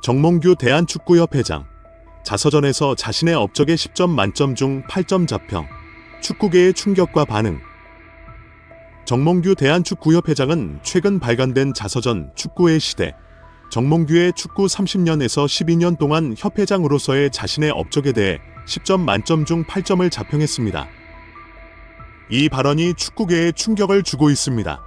정몽규 대한축구협 회장, 자서전에서 자신의 업적에 10점 만점 중 8점 자평, 축구계의 충격과 반응. 정몽규 대한축구협 회장은 최근 발간된 자서전 축구의 시대, 정몽규의 축구 30년에서 12년 동안 협회장으로서의 자신의 업적에 대해 10점 만점 중 8점을 자평했습니다. 이 발언이 축구계에 충격을 주고 있습니다.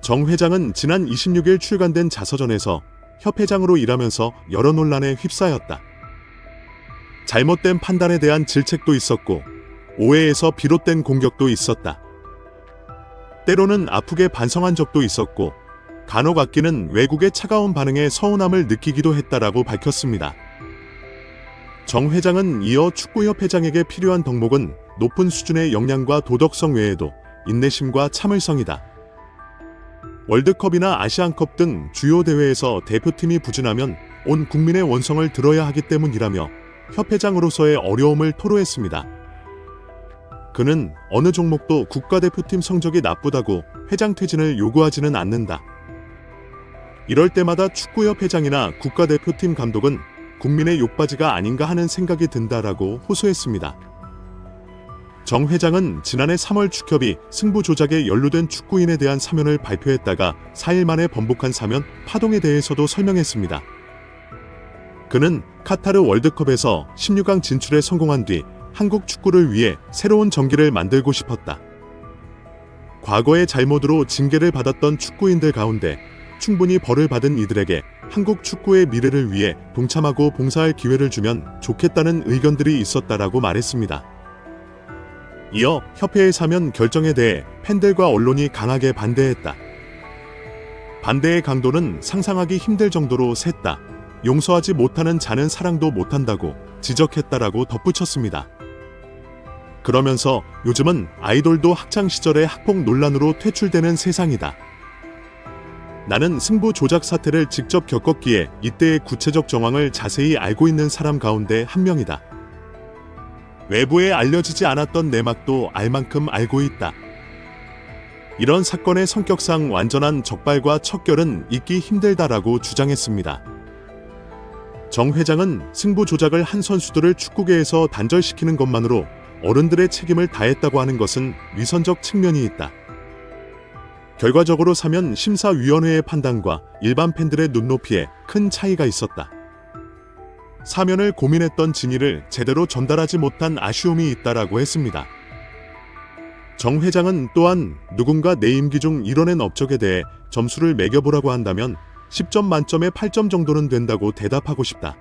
정 회장은 지난 26일 출간된 자서전에서 협회장으로 일하면서 여러 논란에 휩싸였다. 잘못된 판단에 대한 질책도 있었고 오해에서 비롯된 공격도 있었다. 때로는 아프게 반성한 적도 있었고 간혹 아끼는 외국의 차가운 반응에 서운함을 느끼기도 했다라고 밝혔습니다. 정 회장은 이어 축구협회장에게 필요한 덕목은 높은 수준의 역량과 도덕성 외에도 인내심과 참을성이다. 월드컵이나 아시안컵 등 주요 대회에서 대표팀이 부진하면 온 국민의 원성을 들어야 하기 때문이라며 협회장으로서의 어려움을 토로했습니다. 그는 어느 종목도 국가대표팀 성적이 나쁘다고 회장 퇴진을 요구하지는 않는다. 이럴 때마다 축구협회장이나 국가대표팀 감독은 국민의 욕바지가 아닌가 하는 생각이 든다라고 호소했습니다. 정 회장은 지난해 3월 축협이 승부 조작에 연루된 축구인에 대한 사면을 발표했다가 4일 만에 번복한 사면 파동에 대해서도 설명했습니다. 그는 카타르 월드컵에서 16강 진출에 성공한 뒤 한국 축구를 위해 새로운 전기를 만들고 싶었다. 과거의 잘못으로 징계를 받았던 축구인들 가운데 충분히 벌을 받은 이들에게 한국 축구의 미래를 위해 동참하고 봉사할 기회를 주면 좋겠다는 의견들이 있었다라고 말했습니다. 이어 협회의 사면 결정에 대해 팬들과 언론이 강하게 반대했다. 반대의 강도는 상상하기 힘들 정도로 셌다. 용서하지 못하는 자는 사랑도 못한다고 지적했다라고 덧붙였습니다. 그러면서 요즘은 아이돌도 학창시절의 학폭 논란으로 퇴출되는 세상이다. 나는 승부 조작 사태를 직접 겪었기에 이때의 구체적 정황을 자세히 알고 있는 사람 가운데 한 명이다. 외부에 알려지지 않았던 내막도 알 만큼 알고 있다. 이런 사건의 성격상 완전한 적발과 척결은 있기 힘들다라고 주장했습니다. 정 회장은 승부 조작을 한 선수들을 축구계에서 단절시키는 것만으로 어른들의 책임을 다했다고 하는 것은 위선적 측면이 있다. 결과적으로 사면 심사위원회의 판단과 일반 팬들의 눈높이에 큰 차이가 있었다. 사면을 고민했던 진위를 제대로 전달하지 못한 아쉬움이 있다라고 했습니다. 정 회장은 또한 누군가 내 임기 중 이뤄낸 업적에 대해 점수를 매겨보라고 한다면 10점 만점에 8점 정도는 된다고 대답하고 싶다.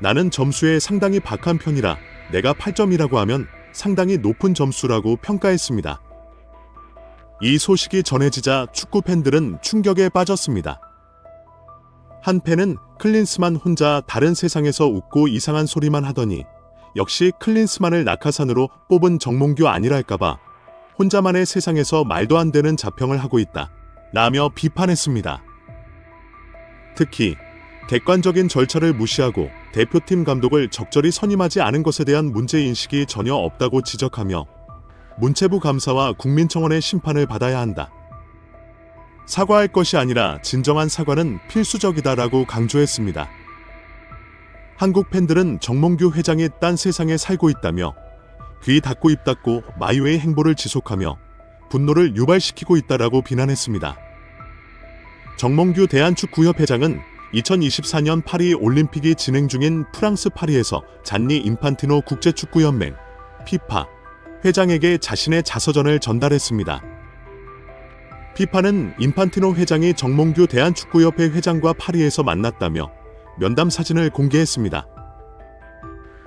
나는 점수에 상당히 박한 편이라 내가 8점이라고 하면 상당히 높은 점수라고 평가했습니다. 이 소식이 전해지자 축구 팬들은 충격에 빠졌습니다. 한 팬은 클린스만 혼자 다른 세상에서 웃고 이상한 소리만 하더니 역시 클린스만을 낙하산으로 뽑은 정몽규 아니랄까봐 혼자만의 세상에서 말도 안 되는 자평을 하고 있다 라며 비판했습니다. 특히 객관적인 절차를 무시하고 대표팀 감독을 적절히 선임하지 않은 것에 대한 문제인식이 전혀 없다고 지적하며 문체부 감사와 국민청원의 심판을 받아야 한다. 사과할 것이 아니라 진정한 사과는 필수적이다라고 강조했습니다. 한국 팬들은 정몽규 회장이 딴 세상에 살고 있다며 귀 닫고 입 닫고 마이웨이 행보를 지속하며 분노를 유발시키고 있다라고 비난했습니다. 정몽규 대한축구협 회장은 2024년 파리 올림픽이 진행 중인 프랑스 파리에서 잔니 인판티노 국제축구연맹 피파 회장에게 자신의 자서전을 전달했습니다. 피파는 인판티노 회장이 정몽규 대한축구협회 회장과 파리에서 만났다며 면담 사진을 공개했습니다.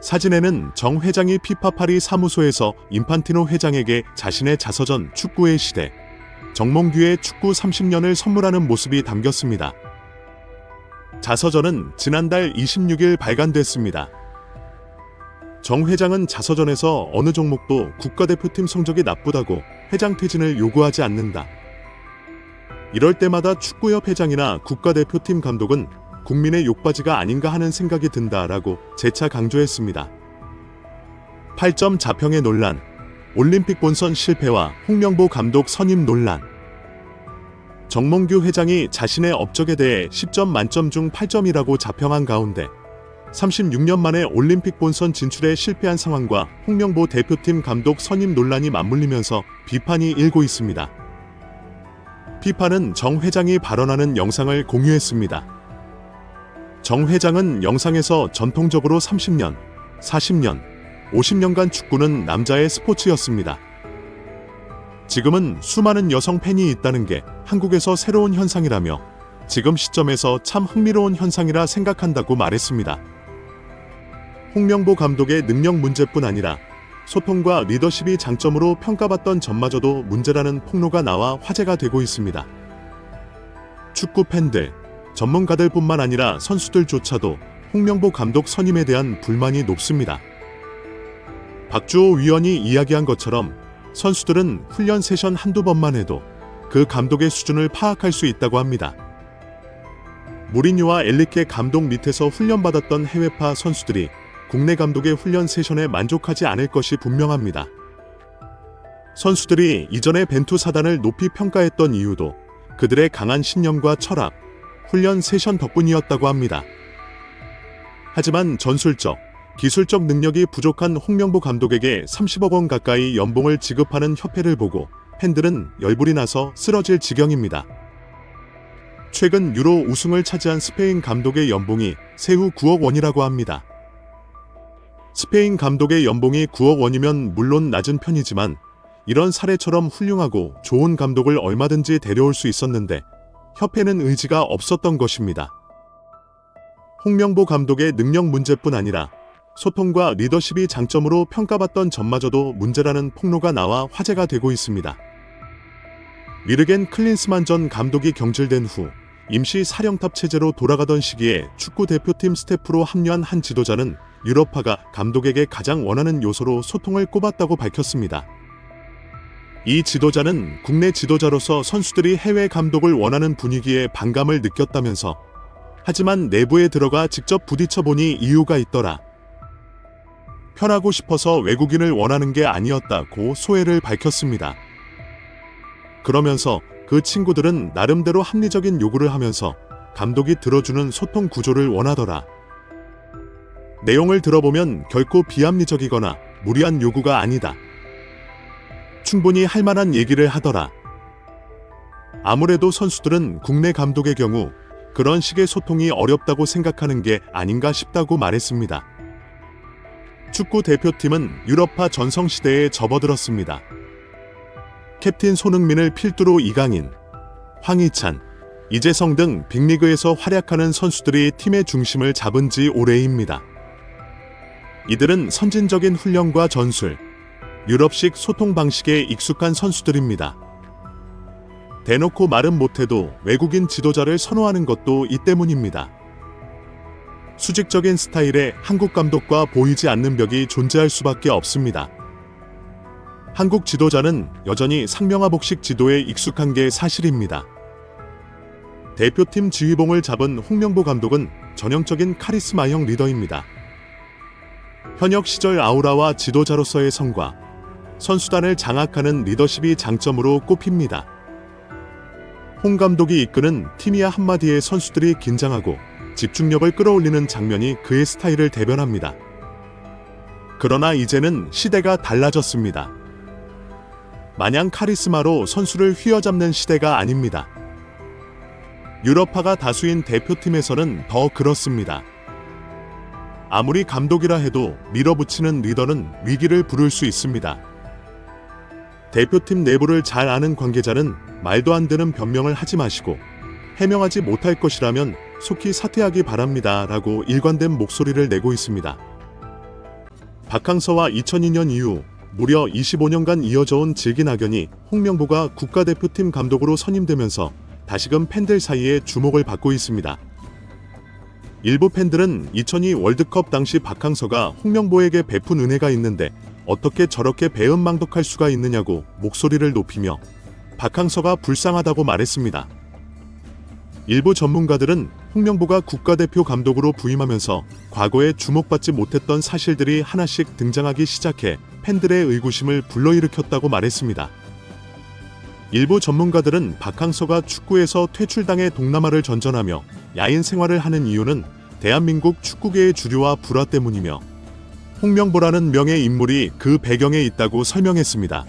사진에는 정 회장이 피파 파리 사무소에서 인판티노 회장에게 자신의 자서전 축구의 시대, 정몽규의 축구 30년을 선물하는 모습이 담겼습니다. 자서전은 지난달 26일 발간됐습니다. 정 회장은 자서전에서 어느 종목도 국가대표팀 성적이 나쁘다고 회장 퇴진을 요구하지 않는다. 이럴 때마다 축구협 회장이나 국가대표팀 감독은 국민의 욕바지가 아닌가 하는 생각이 든다라고 재차 강조했습니다. 8점 자평의 논란, 올림픽 본선 실패와 홍명보 감독 선임 논란. 정몽규 회장이 자신의 업적에 대해 10점 만점 중 8점이라고 자평한 가운데 36년 만에 올림픽 본선 진출에 실패한 상황과 홍명보 대표팀 감독 선임 논란이 맞물리면서 비판이 일고 있습니다. 피파는 정 회장이 발언하는 영상을 공유했습니다. 정 회장은 영상에서 전통적으로 30년, 40년, 50년간 축구는 남자의 스포츠였습니다. 지금은 수많은 여성 팬이 있다는 게 한국에서 새로운 현상이라며 지금 시점에서 참 흥미로운 현상이라 생각한다고 말했습니다. 홍명보 감독의 능력 문제뿐 아니라 소통과 리더십이 장점으로 평가받던 점마저도 문제라는 폭로가 나와 화제가 되고 있습니다. 축구 팬들, 전문가들뿐만 아니라 선수들조차도 홍명보 감독 선임에 대한 불만이 높습니다. 박주호 위원이 이야기한 것처럼 선수들은 훈련 세션 한두 번만 해도 그 감독의 수준을 파악할 수 있다고 합니다. 무리뉴와 엘리케 감독 밑에서 훈련받았던 해외파 선수들이 국내 감독의 훈련 세션에 만족하지 않을 것이 분명합니다. 선수들이 이전에 벤투 사단을 높이 평가했던 이유도 그들의 강한 신념과 철학, 훈련 세션 덕분이었다고 합니다. 하지만 전술적, 기술적 능력이 부족한 홍명보 감독에게 30억 원 가까이 연봉을 지급하는 협회를 보고 팬들은 열불이 나서 쓰러질 지경입니다. 최근 유로 우승을 차지한 스페인 감독의 연봉이 세후 9억 원이라고 합니다. 스페인 감독의 연봉이 9억 원이면 물론 낮은 편이지만 이런 사례처럼 훌륭하고 좋은 감독을 얼마든지 데려올 수 있었는데 협회는 의지가 없었던 것입니다. 홍명보 감독의 능력 문제뿐 아니라 소통과 리더십이 장점으로 평가받던 점마저도 문제라는 폭로가 나와 화제가 되고 있습니다. 위르겐 클린스만 전 감독이 경질된 후 임시 사령탑 체제로 돌아가던 시기에 축구 대표팀 스태프로 합류한 한 지도자는 유럽파가 감독에게 가장 원하는 요소로 소통을 꼽았다고 밝혔습니다. 이 지도자는 국내 지도자로서 선수들이 해외 감독을 원하는 분위기에 반감을 느꼈다면서 하지만 내부에 들어가 직접 부딪혀 보니 이유가 있더라. 편하고 싶어서 외국인을 원하는 게 아니었다고 소회를 밝혔습니다. 그러면서 그 친구들은 나름대로 합리적인 요구를 하면서 감독이 들어주는 소통 구조를 원하더라. 내용을 들어보면 결코 비합리적이거나 무리한 요구가 아니다. 충분히 할 만한 얘기를 하더라. 아무래도 선수들은 국내 감독의 경우 그런 식의 소통이 어렵다고 생각하는 게 아닌가 싶다고 말했습니다. 축구 대표팀은 유럽파 전성시대에 접어들었습니다. 캡틴 손흥민을 필두로 이강인, 황희찬, 이재성 등 빅리그에서 활약하는 선수들이 팀의 중심을 잡은 지 오래입니다. 이들은 선진적인 훈련과 전술, 유럽식 소통 방식에 익숙한 선수들입니다. 대놓고 말은 못해도 외국인 지도자를 선호하는 것도 이 때문입니다. 수직적인 스타일의 한국 감독과 보이지 않는 벽이 존재할 수밖에 없습니다. 한국 지도자는 여전히 상명하복식 지도에 익숙한 게 사실입니다. 대표팀 지휘봉을 잡은 홍명보 감독은 전형적인 카리스마형 리더입니다. 현역 시절 아우라와 지도자로서의 성과, 선수단을 장악하는 리더십이 장점으로 꼽힙니다. 홍 감독이 이끄는 팀이야 한마디에 선수들이 긴장하고 집중력을 끌어올리는 장면이 그의 스타일을 대변합니다. 그러나 이제는 시대가 달라졌습니다. 마냥 카리스마로 선수를 휘어잡는 시대가 아닙니다. 유럽파가 다수인 대표팀에서는 더 그렇습니다. 아무리 감독이라 해도 밀어붙이는 리더는 위기를 부를 수 있습니다. 대표팀 내부를 잘 아는 관계자는 말도 안 되는 변명을 하지 마시고 해명하지 못할 것이라면 속히 사퇴하기 바랍니다 라고 일관된 목소리를 내고 있습니다. 박항서와 2002년 이후 무려 25년간 이어져온 질긴 악연이 홍명보가 국가대표팀 감독으로 선임되면서 다시금 팬들 사이에 주목을 받고 있습니다. 일부 팬들은 2002 월드컵 당시 박항서가 홍명보에게 베푼 은혜가 있는데 어떻게 저렇게 배은망덕할 수가 있느냐고 목소리를 높이며 박항서가 불쌍하다고 말했습니다. 일부 전문가들은 홍명보가 국가대표 감독으로 부임하면서 과거에 주목받지 못했던 사실들이 하나씩 등장하기 시작해 팬들의 의구심을 불러일으켰다고 말했습니다. 일부 전문가들은 박항서가 축구에서 퇴출당해 동남아를 전전하며 야인 생활을 하는 이유는 대한민국 축구계의 주류와 불화 때문이며 홍명보라는 명예 인물이 그 배경에 있다고 설명했습니다.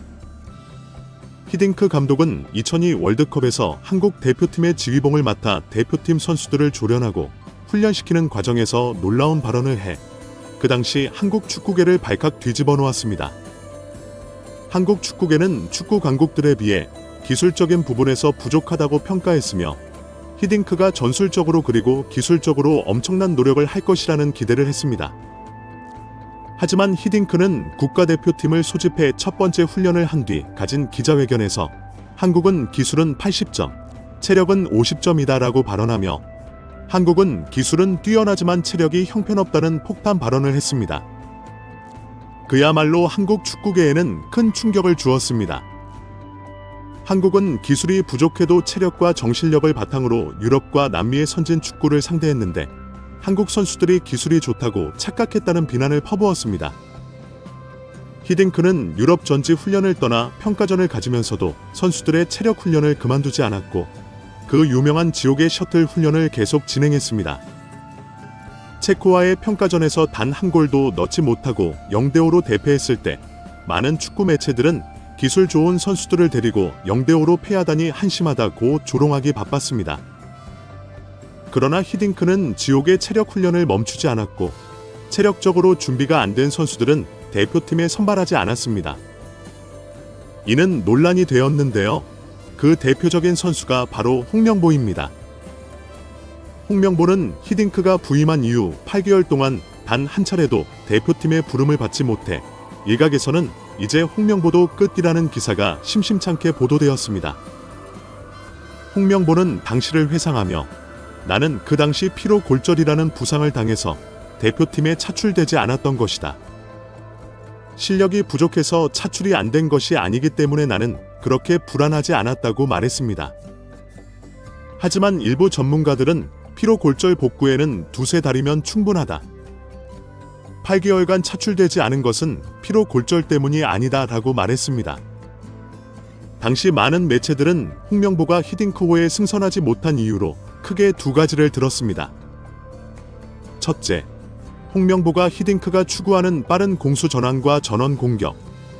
히딩크 감독은 2002 월드컵에서 한국 대표팀의 지휘봉을 맡아 대표팀 선수들을 조련하고 훈련시키는 과정에서 놀라운 발언을 해 그 당시 한국 축구계를 발칵 뒤집어 놓았습니다. 한국 축구계는 축구 강국들에 비해 기술적인 부분에서 부족하다고 평가했으며 히딩크가 전술적으로 그리고 기술적으로 엄청난 노력을 할 것이라는 기대를 했습니다. 하지만 히딩크는 국가대표팀을 소집해 첫 번째 훈련을 한 뒤 가진 기자회견에서 한국은 기술은 80점, 체력은 50점이다라고 발언하며 한국은 기술은 뛰어나지만 체력이 형편없다는 폭탄 발언을 했습니다. 그야말로 한국 축구계에는 큰 충격을 주었습니다. 한국은 기술이 부족해도 체력과 정신력을 바탕으로 유럽과 남미의 선진 축구를 상대했는데 한국 선수들이 기술이 좋다고 착각했다는 비난을 퍼부었습니다. 히딩크는 유럽 전지 훈련을 떠나 평가전을 가지면서도 선수들의 체력 훈련을 그만두지 않았고 그 유명한 지옥의 셔틀 훈련을 계속 진행했습니다. 체코와의 평가전에서 단 한 골도 넣지 못하고 0대5로 대패했을 때 많은 축구 매체들은 기술 좋은 선수들을 데리고 0대5로 패하다니 한심하다고 조롱하기 바빴습니다. 그러나 히딩크는 지옥의 체력 훈련을 멈추지 않았고 체력적으로 준비가 안 된 선수들은 대표팀에 선발하지 않았습니다. 이는 논란이 되었는데요. 그 대표적인 선수가 바로 홍명보입니다. 홍명보는 히딩크가 부임한 이후 8개월 동안 단 한 차례도 대표팀의 부름을 받지 못해 일각에서는 이제 홍명보도 끝이라는 기사가 심심찮게 보도되었습니다. 홍명보는 당시를 회상하며 나는 그 당시 피로 골절이라는 부상을 당해서 대표팀에 차출되지 않았던 것이다. 실력이 부족해서 차출이 안 된 것이 아니기 때문에 나는 그렇게 불안하지 않았다고 말했습니다. 하지만 일부 전문가들은 피로 골절 복구에는 두세 달이면 충분하다. 8개월간 차출되지 않은 것은 피로 골절 때문이 아니다라고 말했습니다. 당시 많은 매체들은 홍명보가 히딩크호에 승선하지 못한 이유로 크게 두 가지를 들었습니다. 첫째, 홍명보가 히딩크가 추구하는 빠른 공수 전환과 전원 공격,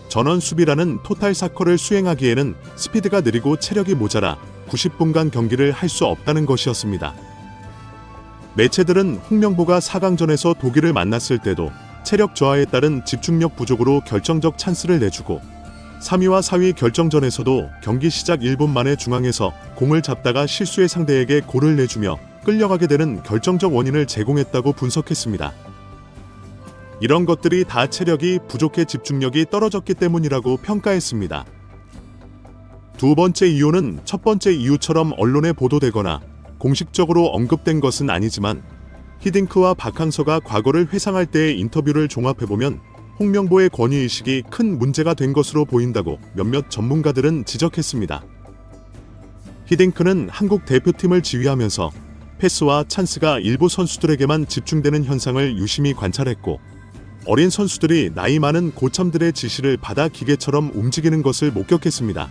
전원 수비라는 토탈 사커를 수행하기에는 스피드가 느리고 체력이 모자라 90분간 경기를 할 수 없다는 것이었습니다. 매체들은 홍명보가 4강전에서 독일을 만났을 때도 체력 저하에 따른 집중력 부족으로 결정적 찬스를 내주고 3위와 4위 결정전에서도 경기 시작 1분 만에 중앙에서 공을 잡다가 실수의 상대에게 골을 내주며 끌려가게 되는 결정적 원인을 제공했다고 분석했습니다. 이런 것들이 다 체력이 부족해 집중력이 떨어졌기 때문이라고 평가했습니다. 두 번째 이유는 첫 번째 이유처럼 언론에 보도되거나 공식적으로 언급된 것은 아니지만 히딩크와 박항서가 과거를 회상할 때의 인터뷰를 종합해보면 홍명보의 권위의식이 큰 문제가 된 것으로 보인다고 몇몇 전문가들은 지적했습니다. 히딩크는 한국 대표팀을 지휘하면서 패스와 찬스가 일부 선수들에게만 집중되는 현상을 유심히 관찰했고 어린 선수들이 나이 많은 고참들의 지시를 받아 기계처럼 움직이는 것을 목격했습니다.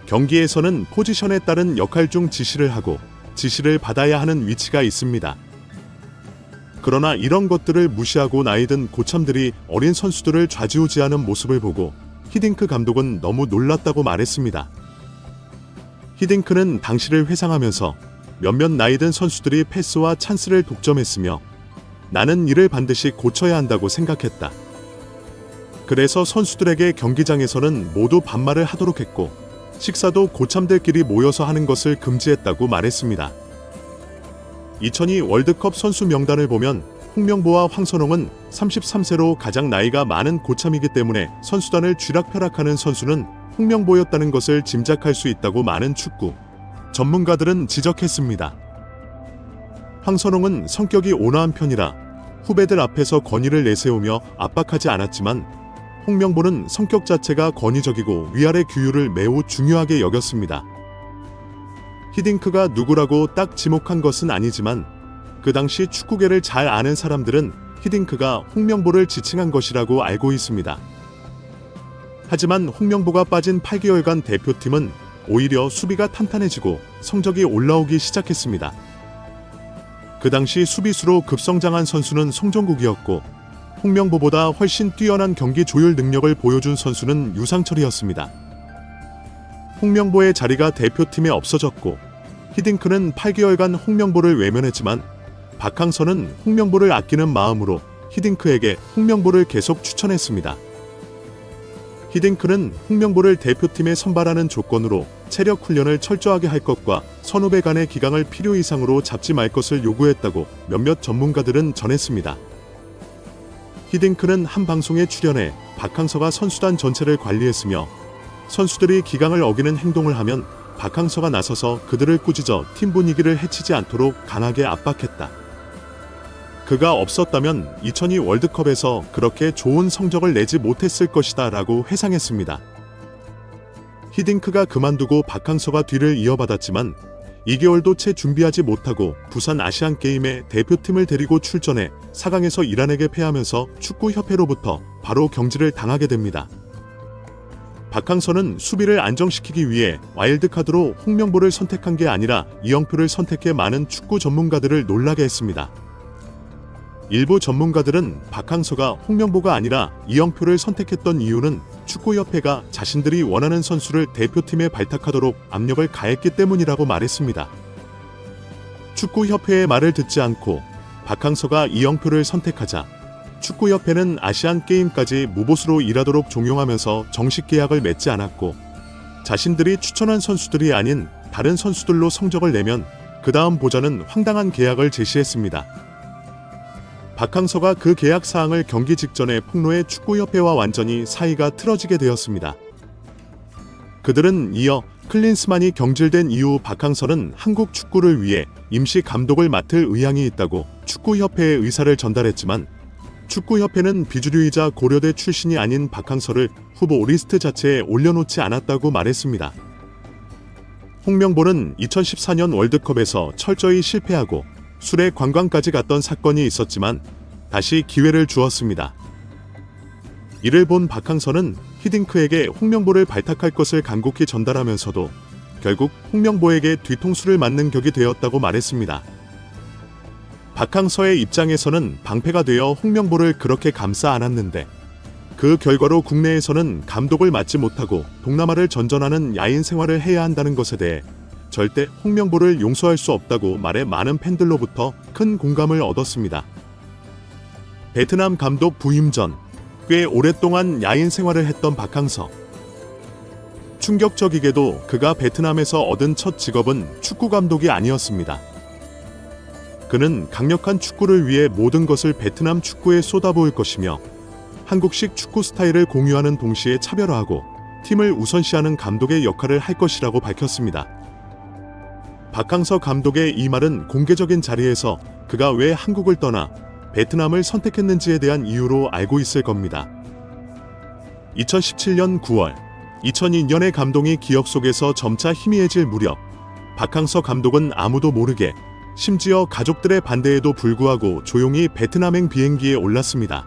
경기에서는 포지션에 따른 역할 중 지시를 하고 지시를 받아야 하는 위치가 있습니다. 그러나 이런 것들을 무시하고 나이 든 고참들이 어린 선수들을 좌지우지하는 모습을 보고 히딩크 감독은 너무 놀랐다고 말했습니다. 히딩크는 당시를 회상하면서 몇몇 나이 든 선수들이 패스와 찬스를 독점했으며 나는 이를 반드시 고쳐야 한다고 생각했다. 그래서 선수들에게 경기장에서는 모두 반말을 하도록 했고 식사도 고참들끼리 모여서 하는 것을 금지했다고 말했습니다. 2002 월드컵 선수 명단을 보면 홍명보와 황선홍은 33세로 가장 나이가 많은 고참이기 때문에 선수단을 쥐락펴락하는 선수는 홍명보였다는 것을 짐작할 수 있다고 많은 축구 전문가들은 지적했습니다. 황선홍은 성격이 온화한 편이라 후배들 앞에서 권위를 내세우며 압박하지 않았지만 홍명보는 성격 자체가 권위적이고 위아래 규율을 매우 중요하게 여겼습니다. 히딩크가 누구라고 딱 지목한 것은 아니지만 그 당시 축구계를 잘 아는 사람들은 히딩크가 홍명보를 지칭한 것이라고 알고 있습니다. 하지만 홍명보가 빠진 8개월간 대표팀은 오히려 수비가 탄탄해지고 성적이 올라오기 시작했습니다. 그 당시 수비수로 급성장한 선수는 송정국이었고 홍명보보다 훨씬 뛰어난 경기 조율 능력을 보여준 선수는 유상철이었습니다. 홍명보의 자리가 대표팀에 없어졌고 히딩크는 8개월간 홍명보를 외면했지만 박항서는 홍명보를 아끼는 마음으로 히딩크에게 홍명보를 계속 추천했습니다. 히딩크는 홍명보를 대표팀에 선발하는 조건으로 체력 훈련을 철저하게 할 것과 선후배 간의 기강을 필요 이상으로 잡지 말 것을 요구했다고 몇몇 전문가들은 전했습니다. 히딩크는 한 방송에 출연해 박항서가 선수단 전체를 관리했으며 선수들이 기강을 어기는 행동을 하면 박항서가 나서서 그들을 꾸짖어 팀 분위기를 해치지 않도록 강하게 압박했다. 그가 없었다면 2002 월드컵에서 그렇게 좋은 성적을 내지 못했을 것이다 라고 회상했습니다. 히딩크가 그만두고 박항서가 뒤를 이어받았지만 2개월도 채 준비하지 못하고 부산 아시안게임에 대표팀을 데리고 출전해 4강에서 이란에게 패하면서 축구협회로부터 바로 경질을 당하게 됩니다. 박항서는 수비를 안정시키기 위해 와일드카드로 홍명보를 선택한 게 아니라 이영표를 선택해 많은 축구 전문가들을 놀라게 했습니다. 일부 전문가들은 박항서가 홍명보가 아니라 이영표를 선택했던 이유는 축구협회가 자신들이 원하는 선수를 대표팀에 발탁하도록 압력을 가했기 때문이라고 말했습니다. 축구협회의 말을 듣지 않고 박항서가 이영표를 선택하자 축구협회는 아시안게임까지 무보수로 일하도록 종용하면서 정식 계약을 맺지 않았고 자신들이 추천한 선수들이 아닌 다른 선수들로 성적을 내면 그 다음 보자는 황당한 계약을 제시했습니다. 박항서가 그 계약 사항을 경기 직전에 폭로해 축구협회와 완전히 사이가 틀어지게 되었습니다. 그들은 이어 클린스만이 경질된 이후 박항서는 한국 축구를 위해 임시 감독을 맡을 의향이 있다고 축구협회의 의사를 전달했지만 축구협회는 비주류이자 고려대 출신이 아닌 박항서를 후보 리스트 자체에 올려놓지 않았다고 말했습니다. 홍명보는 2014년 월드컵에서 철저히 실패하고 술에 관광까지 갔던 사건이 있었지만 다시 기회를 주었습니다. 이를 본 박항서는 히딩크에게 홍명보를 발탁할 것을 간곡히 전달하면서도 결국 홍명보에게 뒤통수를 맞는 격이 되었다고 말했습니다. 박항서의 입장에서는 방패가 되어 홍명보를 그렇게 감싸 안았는데 그 결과로 국내에서는 감독을 맡지 못하고 동남아를 전전하는 야인 생활을 해야 한다는 것에 대해 절대 홍명보를 용서할 수 없다고 말해 많은 팬들로부터 큰 공감을 얻었습니다. 베트남 감독 부임 전 꽤 오랫동안 야인 생활을 했던 박항서. 충격적이게도 그가 베트남에서 얻은 첫 직업은 축구 감독이 아니었습니다. 그는 강력한 축구를 위해 모든 것을 베트남 축구에 쏟아부을 것이며 한국식 축구 스타일을 공유하는 동시에 차별화하고 팀을 우선시하는 감독의 역할을 할 것이라고 밝혔습니다. 박항서 감독의 이 말은 공개적인 자리에서 그가 왜 한국을 떠나 베트남을 선택했는지에 대한 이유로 알고 있을 겁니다. 2017년 9월, 2002년의 감동이 기억 속에서 점차 희미해질 무렵 박항서 감독은 아무도 모르게 심지어 가족들의 반대에도 불구하고 조용히 베트남행 비행기에 올랐습니다.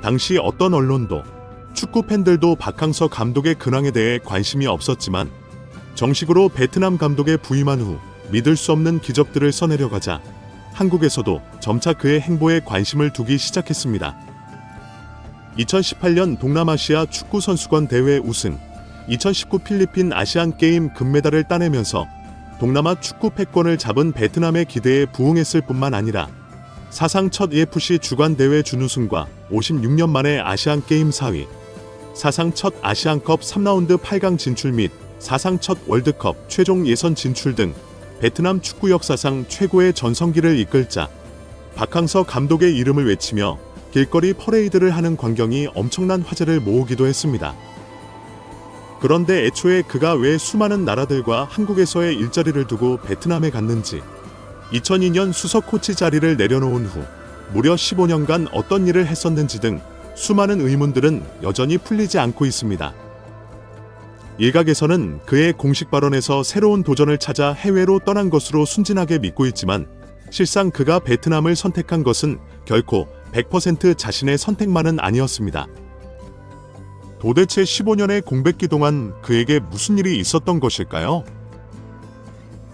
당시 어떤 언론도 축구 팬들도 박항서 감독의 근황에 대해 관심이 없었지만 정식으로 베트남 감독에 부임한 후 믿을 수 없는 기적들을 써내려가자 한국에서도 점차 그의 행보에 관심을 두기 시작했습니다. 2018년 동남아시아 축구 선수권 대회 우승, 2019 필리핀 아시안게임 금메달을 따내면서 동남아 축구 패권을 잡은 베트남의 기대에 부응했을 뿐만 아니라 사상 첫 EFC 주관대회 준우승과 56년 만에 아시안게임 4위, 사상 첫 아시안컵 3라운드 8강 진출 및 사상 첫 월드컵 최종 예선 진출 등 베트남 축구 역사상 최고의 전성기를 이끌자 박항서 감독의 이름을 외치며 길거리 퍼레이드를 하는 광경이 엄청난 화제를 모으기도 했습니다. 그런데 애초에 그가 왜 수많은 나라들과 한국에서의 일자리를 두고 베트남에 갔는지, 2002년 수석 코치 자리를 내려놓은 후 무려 15년간 어떤 일을 했었는지 등 수많은 의문들은 여전히 풀리지 않고 있습니다. 일각에서는 그의 공식 발언에서 새로운 도전을 찾아 해외로 떠난 것으로 순진하게 믿고 있지만 실상 그가 베트남을 선택한 것은 결코 100% 자신의 선택만은 아니었습니다. 도대체 15년의 공백기 동안 그에게 무슨 일이 있었던 것일까요?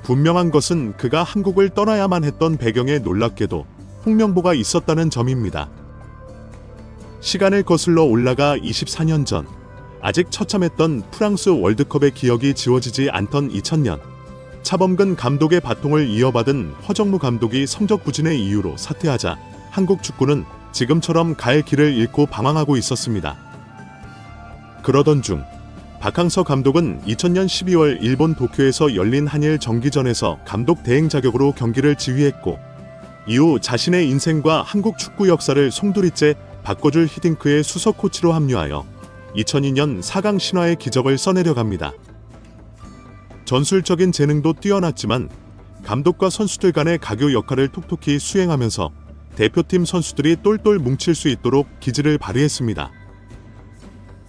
분명한 것은 그가 한국을 떠나야만 했던 배경에 놀랍게도 홍명보가 있었다는 점입니다. 시간을 거슬러 올라가 24년 전, 아직 처참했던 프랑스 월드컵의 기억이 지워지지 않던 2000년, 차범근 감독의 바통을 이어받은 허정무 감독이 성적 부진의 이유로 사퇴하자 한국 축구는 지금처럼 갈 길을 잃고 방황하고 있었습니다. 그러던 중 박항서 감독은 2000년 12월 일본 도쿄에서 열린 한일 정기전에서 감독 대행 자격으로 경기를 지휘했고, 이후 자신의 인생과 한국 축구 역사를 송두리째 바꿔줄 히딩크의 수석 코치로 합류하여 2002년 4강 신화의 기적을 써내려갑니다. 전술적인 재능도 뛰어났지만 감독과 선수들 간의 가교 역할을 톡톡히 수행하면서 대표팀 선수들이 똘똘 뭉칠 수 있도록 기질을 발휘했습니다.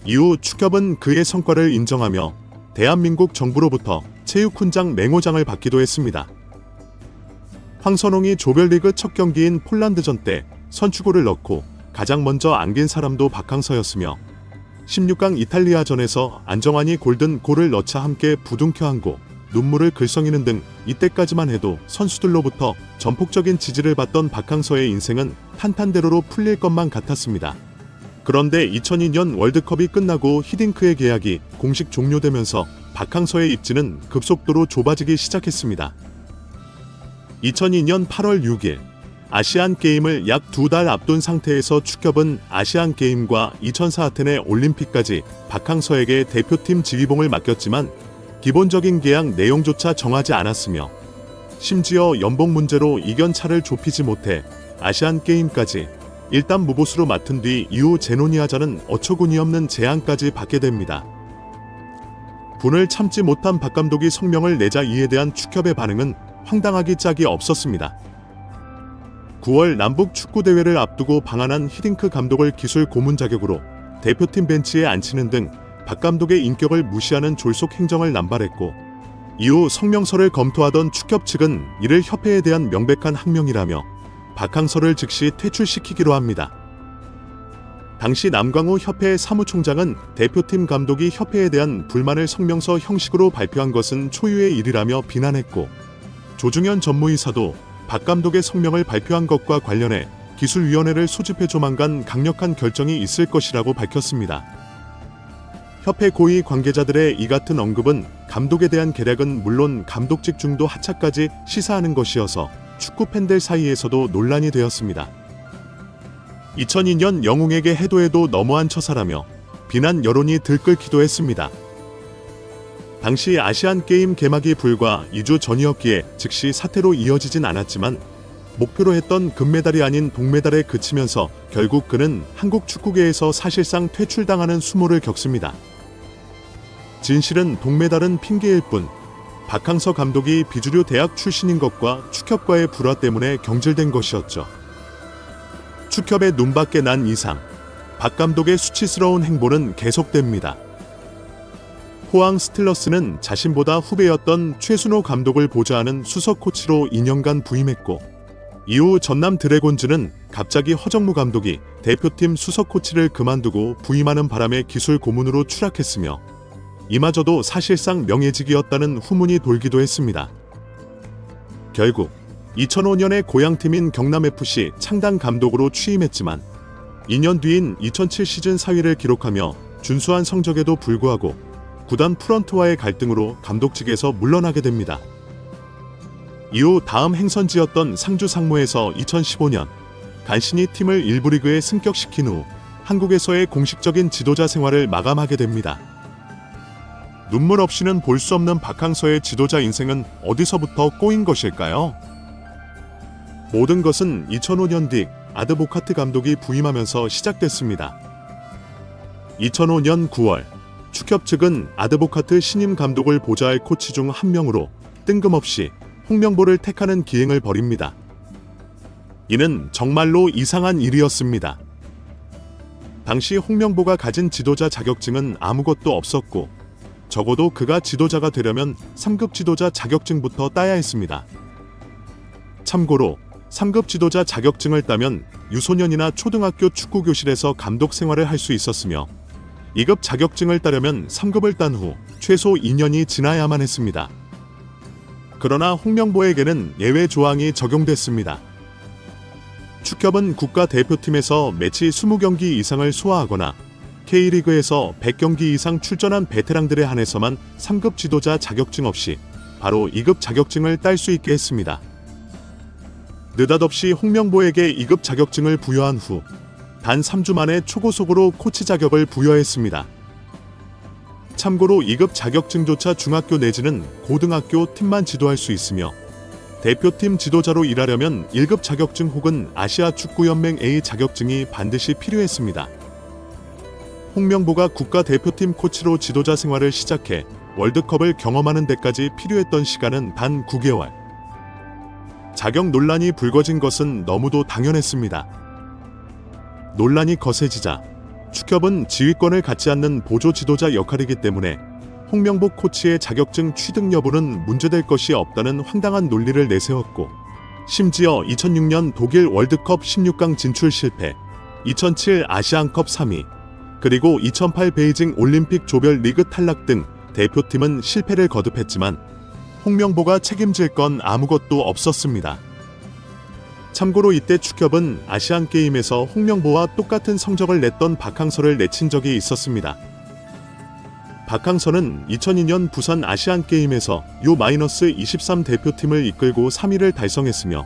이후 축협은 그의 성과를 인정하며 대한민국 정부로부터 체육훈장 맹호장을 받기도 했습니다. 황선홍이 조별리그 첫 경기인 폴란드전 때 선취골을 넣고 가장 먼저 안긴 사람도 박항서였으며, 16강 이탈리아전에서 안정환이 골든 골을 넣자 함께 부둥켜 안고 눈물을 글썽이는 등 이때까지만 해도 선수들로부터 전폭적인 지지를 받던 박항서의 인생은 탄탄대로로 풀릴 것만 같았습니다. 그런데 2002년 월드컵이 끝나고 히딩크의 계약이 공식 종료되면서 박항서의 입지는 급속도로 좁아지기 시작했습니다. 2002년 8월 6일 아시안게임을 약 2달 앞둔 상태에서 축협은 아시안게임과 2004 아테네 올림픽까지 박항서에게 대표팀 지휘봉을 맡겼지만 기본적인 계약 내용조차 정하지 않았으며, 심지어 연봉 문제로 이견차를 좁히지 못해 아시안게임까지 일단 무보수로 맡은 뒤 이후 제노니아자는 어처구니 없는 제안까지 받게 됩니다. 분을 참지 못한 박 감독이 성명을 내자 이에 대한 축협의 반응은 황당하기 짝이 없었습니다. 9월 남북 축구대회를 앞두고 방한한 히딩크 감독을 기술 고문 자격으로 대표팀 벤치에 앉히는 등 박 감독의 인격을 무시하는 졸속 행정을 남발했고, 이후 성명서를 검토하던 축협 측은 이를 협회에 대한 명백한 항명이라며 박항서를 즉시 퇴출시키기로 합니다. 당시 남광우 협회 사무총장은 대표팀 감독이 협회에 대한 불만을 성명서 형식으로 발표한 것은 초유의 일이라며 비난했고, 조중현 전무이사도 박 감독의 성명을 발표한 것과 관련해 기술위원회를 소집해 조만간 강력한 결정이 있을 것이라고 밝혔습니다. 협회 고위 관계자들의 이 같은 언급은 감독에 대한 계략은 물론 감독직 중도 하차까지 시사하는 것이어서 축구 팬들 사이에서도 논란이 되었습니다. 2002년 영웅에게 해도 너무한 처사라며 비난 여론이 들끓기도 했습니다. 당시 아시안게임 개막이 불과 2주 전이었기에 즉시 사태로 이어지진 않았지만, 목표로 했던 금메달이 아닌 동메달에 그치면서 결국 그는 한국 축구계에서 사실상 퇴출당하는 수모를 겪습니다. 진실은 동메달은 핑계일 뿐, 박항서 감독이 비주류 대학 출신인 것과 축협과의 불화 때문에 경질된 것이었죠. 축협의 눈밖에 난 이상 박 감독의 수치스러운 행보는 계속됩니다. 포항 스틸러스는 자신보다 후배였던 최순호 감독을 보좌하는 수석 코치로 2년간 부임했고, 이후 전남 드래곤즈는 갑자기 허정무 감독이 대표팀 수석 코치를 그만두고 부임하는 바람에 기술 고문으로 추락했으며, 이마저도 사실상 명예직이었다는 후문이 돌기도 했습니다. 결국 2005년에 고향팀인 경남FC 창단 감독으로 취임했지만 2년 뒤인 2007 시즌 4위를 기록하며 준수한 성적에도 불구하고 구단 프런트와의 갈등으로 감독직에서 물러나게 됩니다. 이후 다음 행선지였던 상주 상무에서 2015년 간신히 팀을 1부 리그에 승격시킨 후 한국에서의 공식적인 지도자 생활을 마감하게 됩니다. 눈물 없이는 볼 수 없는 박항서의 지도자 인생은 어디서부터 꼬인 것일까요? 모든 것은 2005년 딕 아드보카트 감독이 부임하면서 시작됐습니다. 2005년 9월 축협 측은 아드보카트 신임 감독을 보좌할 코치 중 한 명으로 뜬금없이 홍명보를 택하는 기행을 벌입니다. 이는 정말로 이상한 일이었습니다. 당시 홍명보가 가진 지도자 자격증은 아무것도 없었고, 적어도 그가 지도자가 되려면 3급 지도자 자격증부터 따야 했습니다. 참고로 3급 지도자 자격증을 따면 유소년이나 초등학교 축구교실에서 감독 생활을 할 수 있었으며, 2급 자격증을 따려면 3급을 딴 후 최소 2년이 지나야만 했습니다. 그러나 홍명보에게는 예외 조항이 적용됐습니다. 축협은 국가대표팀에서 매치 20경기 이상을 소화하거나 K리그에서 100경기 이상 출전한 베테랑들에 한해서만 3급 지도자 자격증 없이 바로 2급 자격증을 딸 수 있게 했습니다. 느닷없이 홍명보에게 2급 자격증을 부여한 후 단 3주 만에 초고속으로 코치 자격을 부여했습니다. 참고로 2급 자격증조차 중학교 내지는 고등학교 팀만 지도할 수 있으며 대표팀 지도자로 일하려면 1급 자격증 혹은 아시아 축구연맹 A 자격증이 반드시 필요했습니다. 홍명보가 국가대표팀 코치로 지도자 생활을 시작해 월드컵을 경험하는 데까지 필요했던 시간은 단 9개월. 자격 논란이 불거진 것은 너무도 당연했습니다. 논란이 거세지자 축협은 지휘권을 갖지 않는 보조 지도자 역할이기 때문에 홍명보 코치의 자격증 취득 여부는 문제될 것이 없다는 황당한 논리를 내세웠고, 심지어 2006년 독일 월드컵 16강 진출 실패, 2007 아시안컵 3위, 그리고 2008 베이징 올림픽 조별 리그 탈락 등 대표팀은 실패를 거듭했지만 홍명보가 책임질 건 아무것도 없었습니다. 참고로 이때 축협은 아시안게임에서 홍명보와 똑같은 성적을 냈던 박항서를 내친 적이 있었습니다. 박항서는 2002년 부산 아시안게임에서 U-23 대표팀을 이끌고 3위를 달성했으며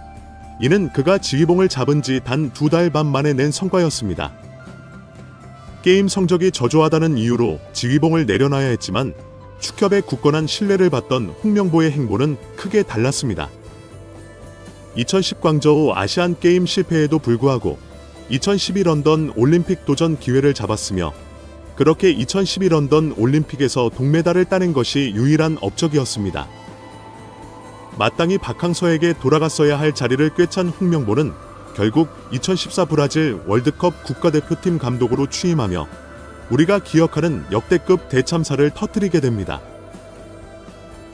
이는 그가 지휘봉을 잡은 지 단 2달 반 만에 낸 성과였습니다. 게임 성적이 저조하다는 이유로 지휘봉을 내려놔야 했지만 축협의 굳건한 신뢰를 받던 홍명보의 행보는 크게 달랐습니다. 2010 광저우 아시안게임 실패에도 불구하고 2012 런던 올림픽 도전 기회를 잡았으며 그렇게 2012 런던 올림픽에서 동메달을 따낸 것이 유일한 업적이었습니다. 마땅히 박항서에게 돌아갔어야 할 자리를 꿰찬 홍명보는 결국 2014 브라질 월드컵 국가대표팀 감독으로 취임하며 우리가 기억하는 역대급 대참사를 터뜨리게 됩니다.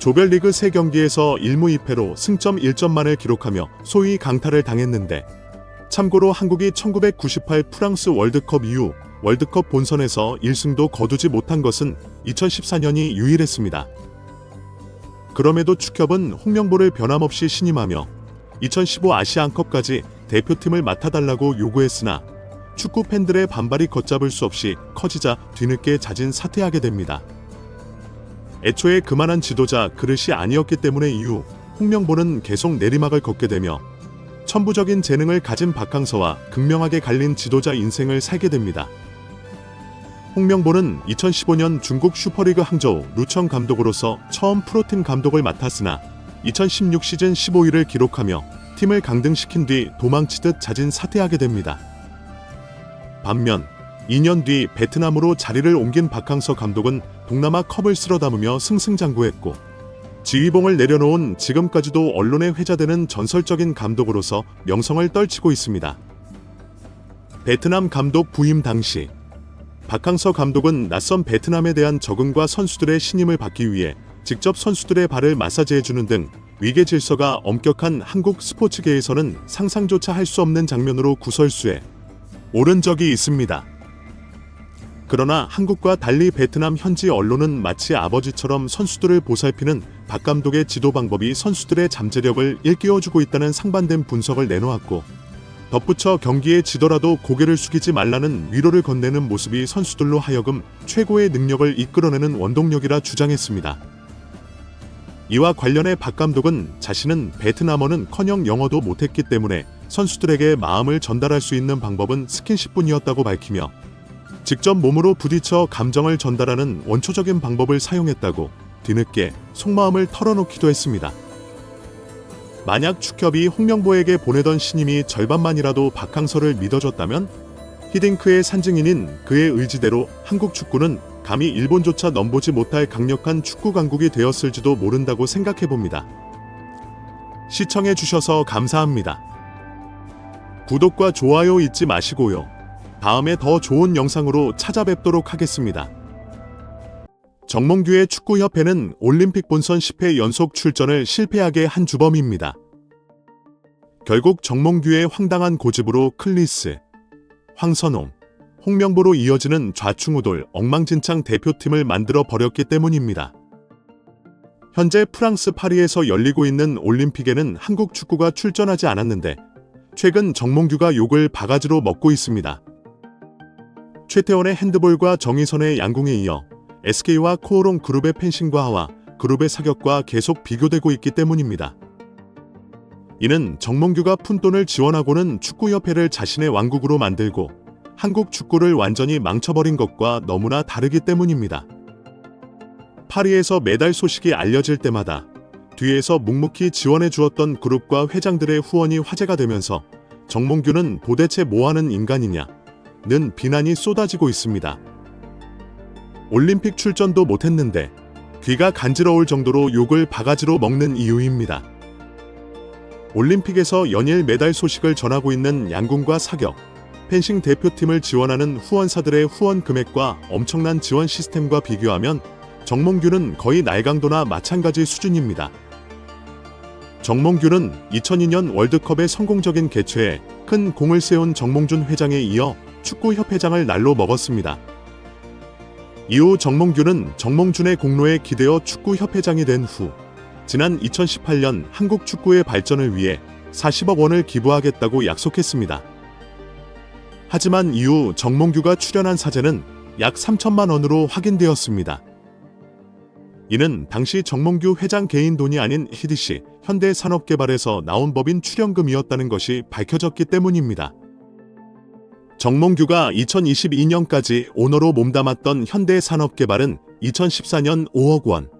조별리그 3경기에서 1무 2패로 승점 1점만을 기록하며 소위 강탈을 당했는데, 참고로 한국이 1998 프랑스 월드컵 이후 월드컵 본선에서 1승도 거두지 못한 것은 2014년이 유일했습니다. 그럼에도 축협은 홍명보를 변함없이 신임하며 2015 아시안컵까지 대표팀을 맡아달라고 요구했으나 축구 팬들의 반발이 걷잡을 수 없이 커지자 뒤늦게 자진 사퇴하게 됩니다. 애초에 그만한 지도자 그릇이 아니었기 때문에 이후 홍명보는 계속 내리막을 걷게 되며 천부적인 재능을 가진 박항서와 극명하게 갈린 지도자 인생을 살게 됩니다. 홍명보는 2015년 중국 슈퍼리그 항저우 루청 감독으로서 처음 프로팀 감독을 맡았으나 2016 시즌 15위를 기록하며 팀을 강등시킨 뒤 도망치듯 자진 사퇴하게 됩니다. 반면 2년 뒤 베트남으로 자리를 옮긴 박항서 감독은 동남아 컵을 쓸어 담으며 승승장구했고 지휘봉을 내려놓은 지금까지도 언론에 회자되는 전설적인 감독으로서 명성을 떨치고 있습니다. 베트남 감독 부임 당시 박항서 감독은 낯선 베트남에 대한 적응과 선수들의 신임을 받기 위해 직접 선수들의 발을 마사지해주는 등 위계 질서가 엄격한 한국 스포츠계에서는 상상조차 할 수 없는 장면으로 구설수에 오른 적이 있습니다. 그러나 한국과 달리 베트남 현지 언론은 마치 아버지처럼 선수들을 보살피는 박 감독의 지도 방법이 선수들의 잠재력을 일깨워주고 있다는 상반된 분석을 내놓았고, 덧붙여 경기에 지더라도 고개를 숙이지 말라는 위로를 건네는 모습이 선수들로 하여금 최고의 능력을 이끌어내는 원동력이라 주장했습니다. 이와 관련해 박 감독은 자신은 베트남어는커녕 영어도 못했기 때문에 선수들에게 마음을 전달할 수 있는 방법은 스킨십뿐이었다고 밝히며 직접 몸으로 부딪혀 감정을 전달하는 원초적인 방법을 사용했다고 뒤늦게 속마음을 털어놓기도 했습니다. 만약 축협이 홍명보에게 보내던 신임이 절반만이라도 박항서를 믿어줬다면 히딩크의 산증인인 그의 의지대로 한국 축구는 감히 일본조차 넘보지 못할 강력한 축구 강국이 되었을지도 모른다고 생각해봅니다. 시청해주셔서 감사합니다. 구독과 좋아요 잊지 마시고요. 다음에 더 좋은 영상으로 찾아뵙도록 하겠습니다. 정몽규의 축구협회는 올림픽 본선 10회 연속 출전을 실패하게 한 주범입니다. 결국 정몽규의 황당한 고집으로 클리스, 황선홍, 홍명보로 이어지는 좌충우돌 엉망진창 대표팀을 만들어 버렸기 때문입니다. 현재 프랑스 파리에서 열리고 있는 올림픽에는 한국 축구가 출전하지 않았는데 최근 정몽규가 욕을 바가지로 먹고 있습니다. 최태원의 핸드볼과 정희선의 양궁에 이어 SK와 코오롱 그룹의 펜싱과 하와 그룹의 사격과 계속 비교되고 있기 때문입니다. 이는 정몽규가 푼돈을 지원하고는 축구협회를 자신의 왕국으로 만들고 한국 축구를 완전히 망쳐버린 것과 너무나 다르기 때문입니다. 파리에서 메달 소식이 알려질 때마다 뒤에서 묵묵히 지원해 주었던 그룹과 회장들의 후원이 화제가 되면서 정몽규는 도대체 뭐하는 인간이냐 는 비난이 쏟아지고 있습니다. 올림픽 출전도 못했는데 귀가 간지러울 정도로 욕을 바가지로 먹는 이유입니다. 올림픽에서 연일 메달 소식을 전하고 있는 양궁과 사격, 펜싱 대표팀을 지원하는 후원사들의 후원 금액과 엄청난 지원 시스템과 비교하면 정몽규는 거의 날강도나 마찬가지 수준입니다. 정몽규는 2002년 월드컵의 성공적인 개최에 큰 공을 세운 정몽준 회장에 이어 축구협회장을 날로 먹었습니다. 이후 정몽규는 정몽준의 공로에 기대어 축구협회장이 된 후 지난 2018년 한국 축구의 발전을 위해 40억 원을 기부하겠다고 약속했습니다. 하지만 이후 정몽규가 출연한 사재는 약 3천만 원으로 확인되었습니다. 이는 당시 정몽규 회장 개인 돈이 아닌 HDC 현대산업개발에서 나온 법인 출연금이었다는 것이 밝혀졌기 때문입니다. 정몽규가 2022년까지 오너로 몸담았던 현대산업개발은 2014년 5억 원,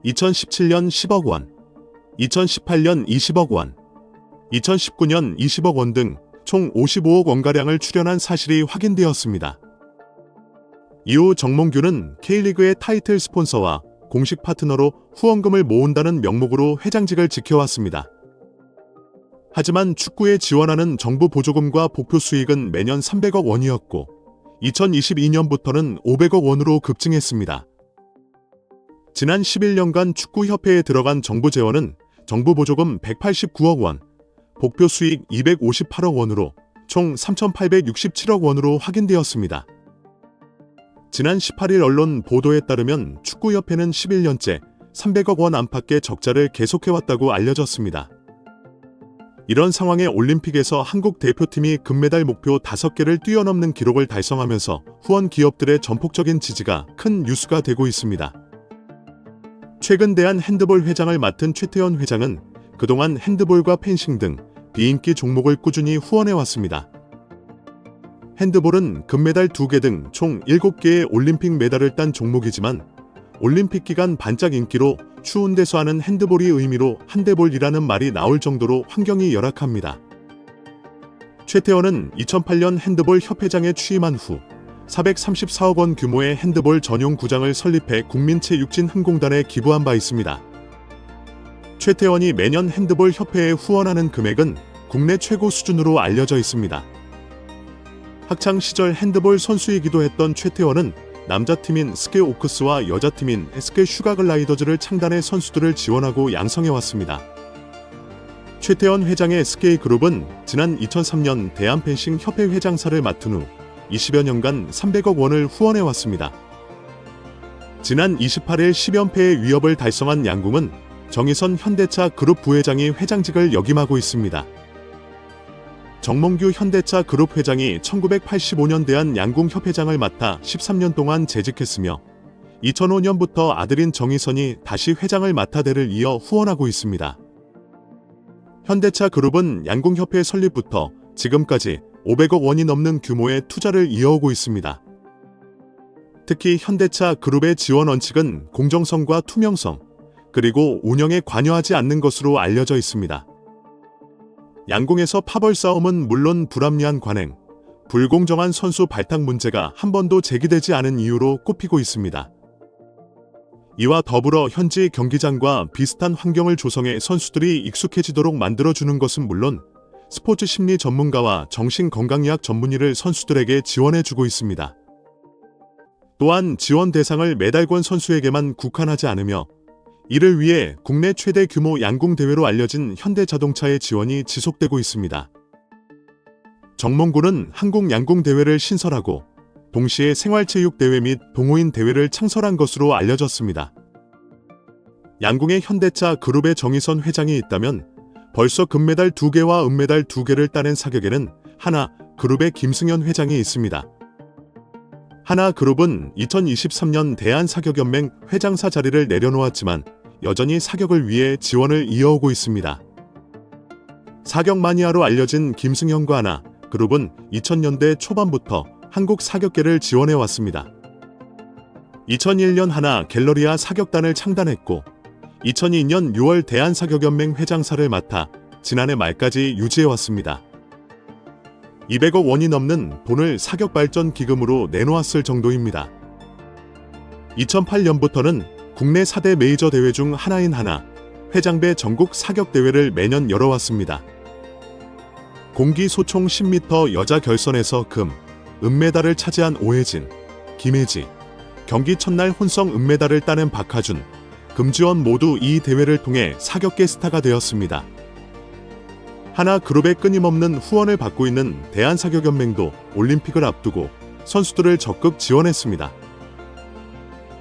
2017년 10억 원, 2018년 20억 원, 2019년 20억 원 등 총 55억 원가량을 출연한 사실이 확인되었습니다. 이후 정몽규는 K리그의 타이틀 스폰서와 공식 파트너로 후원금을 모은다는 명목으로 회장직을 지켜왔습니다. 하지만 축구에 지원하는 정부 보조금과 복표 수익은 매년 300억 원이었고 2022년부터는 500억 원으로 급증했습니다. 지난 11년간 축구협회에 들어간 정부 재원은 정부 보조금 189억 원, 복표 수익 258억 원으로 총 3,867억 원으로 확인되었습니다. 지난 18일 언론 보도에 따르면 축구협회는 11년째 300억 원 안팎의 적자를 계속해왔다고 알려졌습니다. 이런 상황에 올림픽에서 한국 대표팀이 금메달 목표 5개를 뛰어넘는 기록을 달성하면서 후원 기업들의 전폭적인 지지가 큰 뉴스가 되고 있습니다. 최근 대한 핸드볼 회장을 맡은 최태원 회장은 그동안 핸드볼과 펜싱 등 비인기 종목을 꾸준히 후원해왔습니다. 핸드볼은 금메달 2개 등 총 7개의 올림픽 메달을 딴 종목이지만 올림픽 기간 반짝 인기로 추운 데서 하는 핸드볼이 의미로 한대볼이라는 말이 나올 정도로 환경이 열악합니다. 최태원은 2008년 핸드볼 협회장에 취임한 후 434억 원 규모의 핸드볼 전용 구장을 설립해 국민체육진흥공단에 기부한 바 있습니다. 최태원이 매년 핸드볼 협회에 후원하는 금액은 국내 최고 수준으로 알려져 있습니다. 학창 시절 핸드볼 선수이기도 했던 최태원은 남자팀인 SK 오크스와 여자팀인 SK 슈가글라이더즈를 창단해 선수들을 지원하고 양성해왔습니다. 최태원 회장의 SK그룹은 지난 2003년 대한펜싱협회 회장사를 맡은 후 20여 년간 300억 원을 후원해왔습니다. 지난 28일 10연패의 위협을 달성한 양궁은 정희선 현대차 그룹 부회장이 회장직을 역임하고 있습니다. 정몽규 현대차 그룹 회장이 1985년 대한 양궁협회장을 맡아 13년 동안 재직했으며 2005년부터 아들인 정희선이 다시 회장을 맡아 대를 이어 후원하고 있습니다. 현대차 그룹은 양궁협회 설립부터 지금까지 500억 원이 넘는 규모의 투자를 이어오고 있습니다. 특히 현대차 그룹의 지원 원칙은 공정성과 투명성, 그리고 운영에 관여하지 않는 것으로 알려져 있습니다. 양궁에서 파벌 싸움은 물론 불합리한 관행, 불공정한 선수 발탁 문제가 한 번도 제기되지 않은 이유로 꼽히고 있습니다. 이와 더불어 현지 경기장과 비슷한 환경을 조성해 선수들이 익숙해지도록 만들어주는 것은 물론 스포츠 심리 전문가와 정신건강의학 전문의를 선수들에게 지원해주고 있습니다. 또한 지원 대상을 메달권 선수에게만 국한하지 않으며 이를 위해 국내 최대 규모 양궁 대회로 알려진 현대자동차의 지원이 지속되고 있습니다. 정몽구는 한국 양궁 대회를 신설하고 동시에 생활체육대회 및 동호인 대회를 창설한 것으로 알려졌습니다. 양궁의 현대차 그룹의 정의선 회장이 있다면 벌써 금메달 2개와 은메달 2개를 따낸 사격에는 하나 그룹의 김승현 회장이 있습니다. 하나 그룹은 2023년 대한사격연맹 회장사 자리를 내려놓았지만 여전히 사격을 위해 지원을 이어오고 있습니다. 사격 마니아로 알려진 김승현과 하나 그룹은 2000년대 초반부터 한국 사격계를 지원해왔습니다. 2001년 하나 갤러리아 사격단을 창단했고 2002년 6월 대한사격연맹 회장사를 맡아 지난해 말까지 유지해왔습니다. 200억 원이 넘는 돈을 사격발전 기금으로 내놓았을 정도입니다. 2008년부터는 국내 4대 메이저 대회 중 하나인 하나 회장배 전국 사격대회를 매년 열어왔습니다. 공기 소총 10m 여자 결선에서 금, 은메달을 차지한 오혜진, 김혜지, 경기 첫날 혼성 은메달을 따낸 박하준, 금지원 모두 이 대회를 통해 사격계 스타가 되었습니다. 하나 그룹의 끊임없는 후원을 받고 있는 대한사격연맹도 올림픽을 앞두고 선수들을 적극 지원했습니다.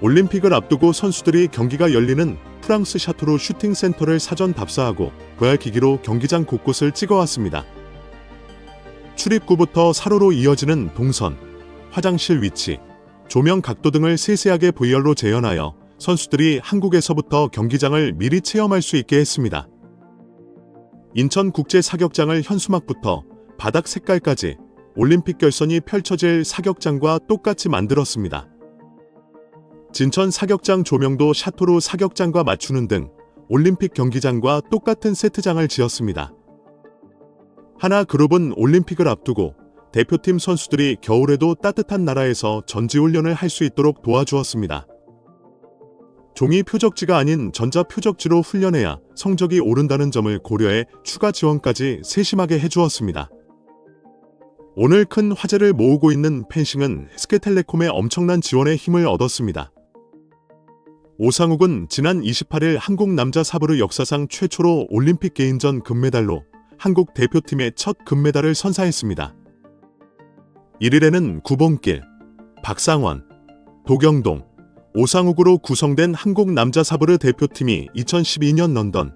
올림픽을 앞두고 선수들이 경기가 열리는 프랑스 샤토르 슈팅 센터를 사전 답사하고 VR 기기로 경기장 곳곳을 찍어왔습니다. 출입구부터 사로로 이어지는 동선, 화장실 위치, 조명 각도 등을 세세하게 VR로 재현하여 선수들이 한국에서부터 경기장을 미리 체험할 수 있게 했습니다. 인천국제사격장을 현수막부터 바닥 색깔까지 올림픽 결선이 펼쳐질 사격장과 똑같이 만들었습니다. 진천 사격장 조명도 샤토르 사격장과 맞추는 등 올림픽 경기장과 똑같은 세트장을 지었습니다. 하나 그룹은 올림픽을 앞두고 대표팀 선수들이 겨울에도 따뜻한 나라에서 전지훈련을 할 수 있도록 도와주었습니다. 종이 표적지가 아닌 전자 표적지로 훈련해야 성적이 오른다는 점을 고려해 추가 지원까지 세심하게 해주었습니다. 오늘 큰 화제를 모으고 있는 펜싱은 SK텔레콤의 엄청난 지원에 힘을 얻었습니다. 오상욱은 지난 28일 한국 남자 사브르 역사상 최초로 올림픽 개인전 금메달로 한국 대표팀의 첫 금메달을 선사했습니다. 1일에는 구봉길, 박상원, 도경동, 오상욱으로 구성된 한국 남자 사브르 대표팀이 2012년 런던,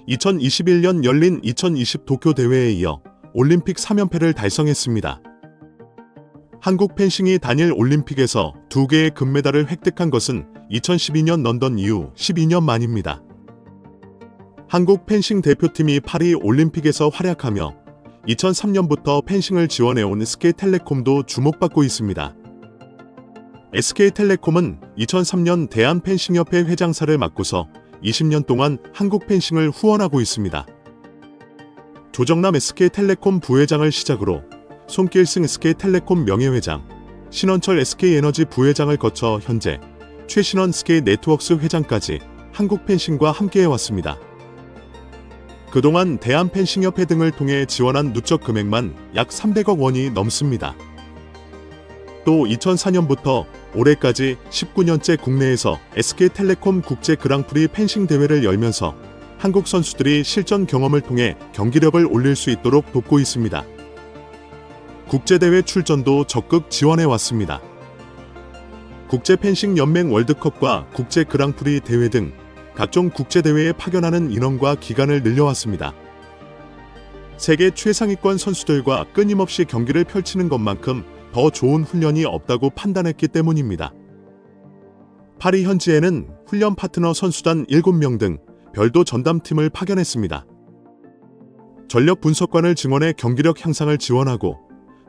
2021년 열린 2020 도쿄 대회에 이어 올림픽 3연패를 달성했습니다. 한국 펜싱이 단일 올림픽에서 2개의 금메달을 획득한 것은 2012년 런던 이후 12년 만입니다. 한국 펜싱 대표팀이 파리 올림픽에서 활약하며 2003년부터 펜싱을 지원해온 SK텔레콤도 주목받고 있습니다. SK텔레콤은 2003년 대한펜싱협회 회장사를 맡고서 20년 동안 한국 펜싱을 후원하고 있습니다. 조정남 SK텔레콤 부회장을 시작으로 손길승 SK텔레콤 명예회장, 신원철 SK에너지 부회장을 거쳐 현재 최신원 SK네트워크스 회장까지 한국 펜싱과 함께해왔습니다. 그동안 대한펜싱협회 등을 통해 지원한 누적 금액만 약 300억 원이 넘습니다. 또 2004년부터 올해까지 19년째 국내에서 SK텔레콤 국제 그랑프리 펜싱 대회를 열면서 한국 선수들이 실전 경험을 통해 경기력을 올릴 수 있도록 돕고 있습니다. 국제대회 출전도 적극 지원해왔습니다. 국제펜싱연맹 월드컵과 국제 그랑프리 대회 등 각종 국제대회에 파견하는 인원과 기간을 늘려왔습니다. 세계 최상위권 선수들과 끊임없이 경기를 펼치는 것만큼 더 좋은 훈련이 없다고 판단했기 때문입니다. 파리 현지에는 훈련 파트너 선수단 7명 등 별도 전담팀을 파견했습니다. 전력 분석관을 증원해 경기력 향상을 지원하고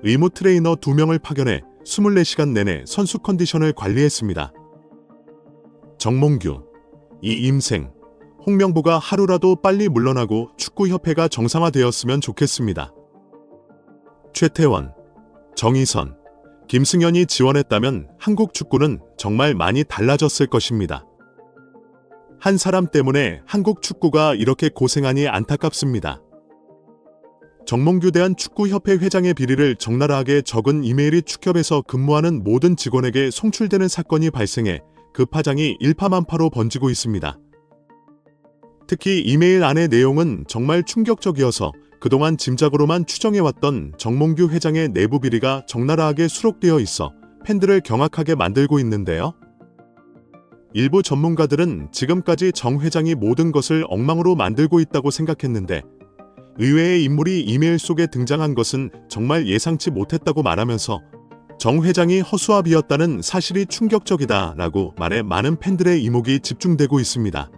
의무 트레이너 2명을 파견해 24시간 내내 선수 컨디션을 관리했습니다. 정몽규, 이임생, 홍명보가 하루라도 빨리 물러나고 축구협회가 정상화되었으면 좋겠습니다. 최태원, 정희선, 김승현이 지원했다면 한국 축구는 정말 많이 달라졌을 것입니다. 한 사람 때문에 한국 축구가 이렇게 고생하니 안타깝습니다. 정몽규 대한축구협회 회장의 비리를 적나라하게 적은 이메일이 축협에서 근무하는 모든 직원에게 송출되는 사건이 발생해 그 파장이 일파만파로 번지고 있습니다. 특히 이메일 안의 내용은 정말 충격적이어서 그동안 짐작으로만 추정해왔던 정몽규 회장의 내부 비리가 적나라하게 수록되어 있어 팬들을 경악하게 만들고 있는데요. 일부 전문가들은 지금까지 정 회장이 모든 것을 엉망으로 만들고 있다고 생각했는데 의외의 인물이 이메일 속에 등장한 것은 정말 예상치 못했다고 말하면서 정 회장이 허수아비였다는 사실이 충격적이다라고 말해 많은 팬들의 이목이 집중되고 있습니다.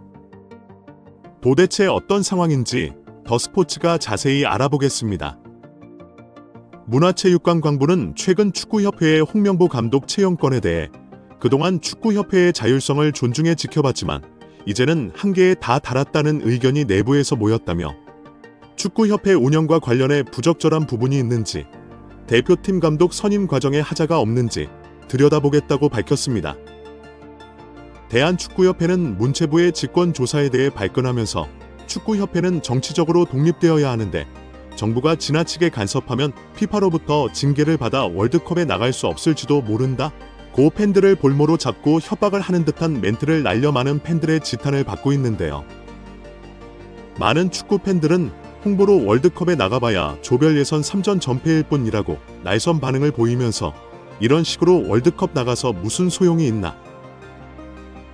도대체 어떤 상황인지 더 스포츠가 자세히 알아보겠습니다. 문화체육관광부는 최근 축구협회의 홍명보 감독 채용건에 대해 그동안 축구협회의 자율성을 존중해 지켜봤지만 이제는 한계에 다 달았다는 의견이 내부에서 모였다며 축구협회 운영과 관련해 부적절한 부분이 있는지 대표팀 감독 선임 과정에 하자가 없는지 들여다보겠다고 밝혔습니다. 대한축구협회는 문체부의 직권조사에 대해 발끈하면서 축구협회는 정치적으로 독립되어야 하는데 정부가 지나치게 간섭하면 피파로부터 징계를 받아 월드컵에 나갈 수 없을지도 모른다. 고 팬들을 볼모로 잡고 협박을 하는 듯한 멘트를 날려 많은 팬들의 지탄을 받고 있는데요. 많은 축구 팬들은 홍보로 월드컵에 나가봐야 조별 예선 3전 전패일 뿐이라고 날선 반응을 보이면서 이런 식으로 월드컵 나가서 무슨 소용이 있나.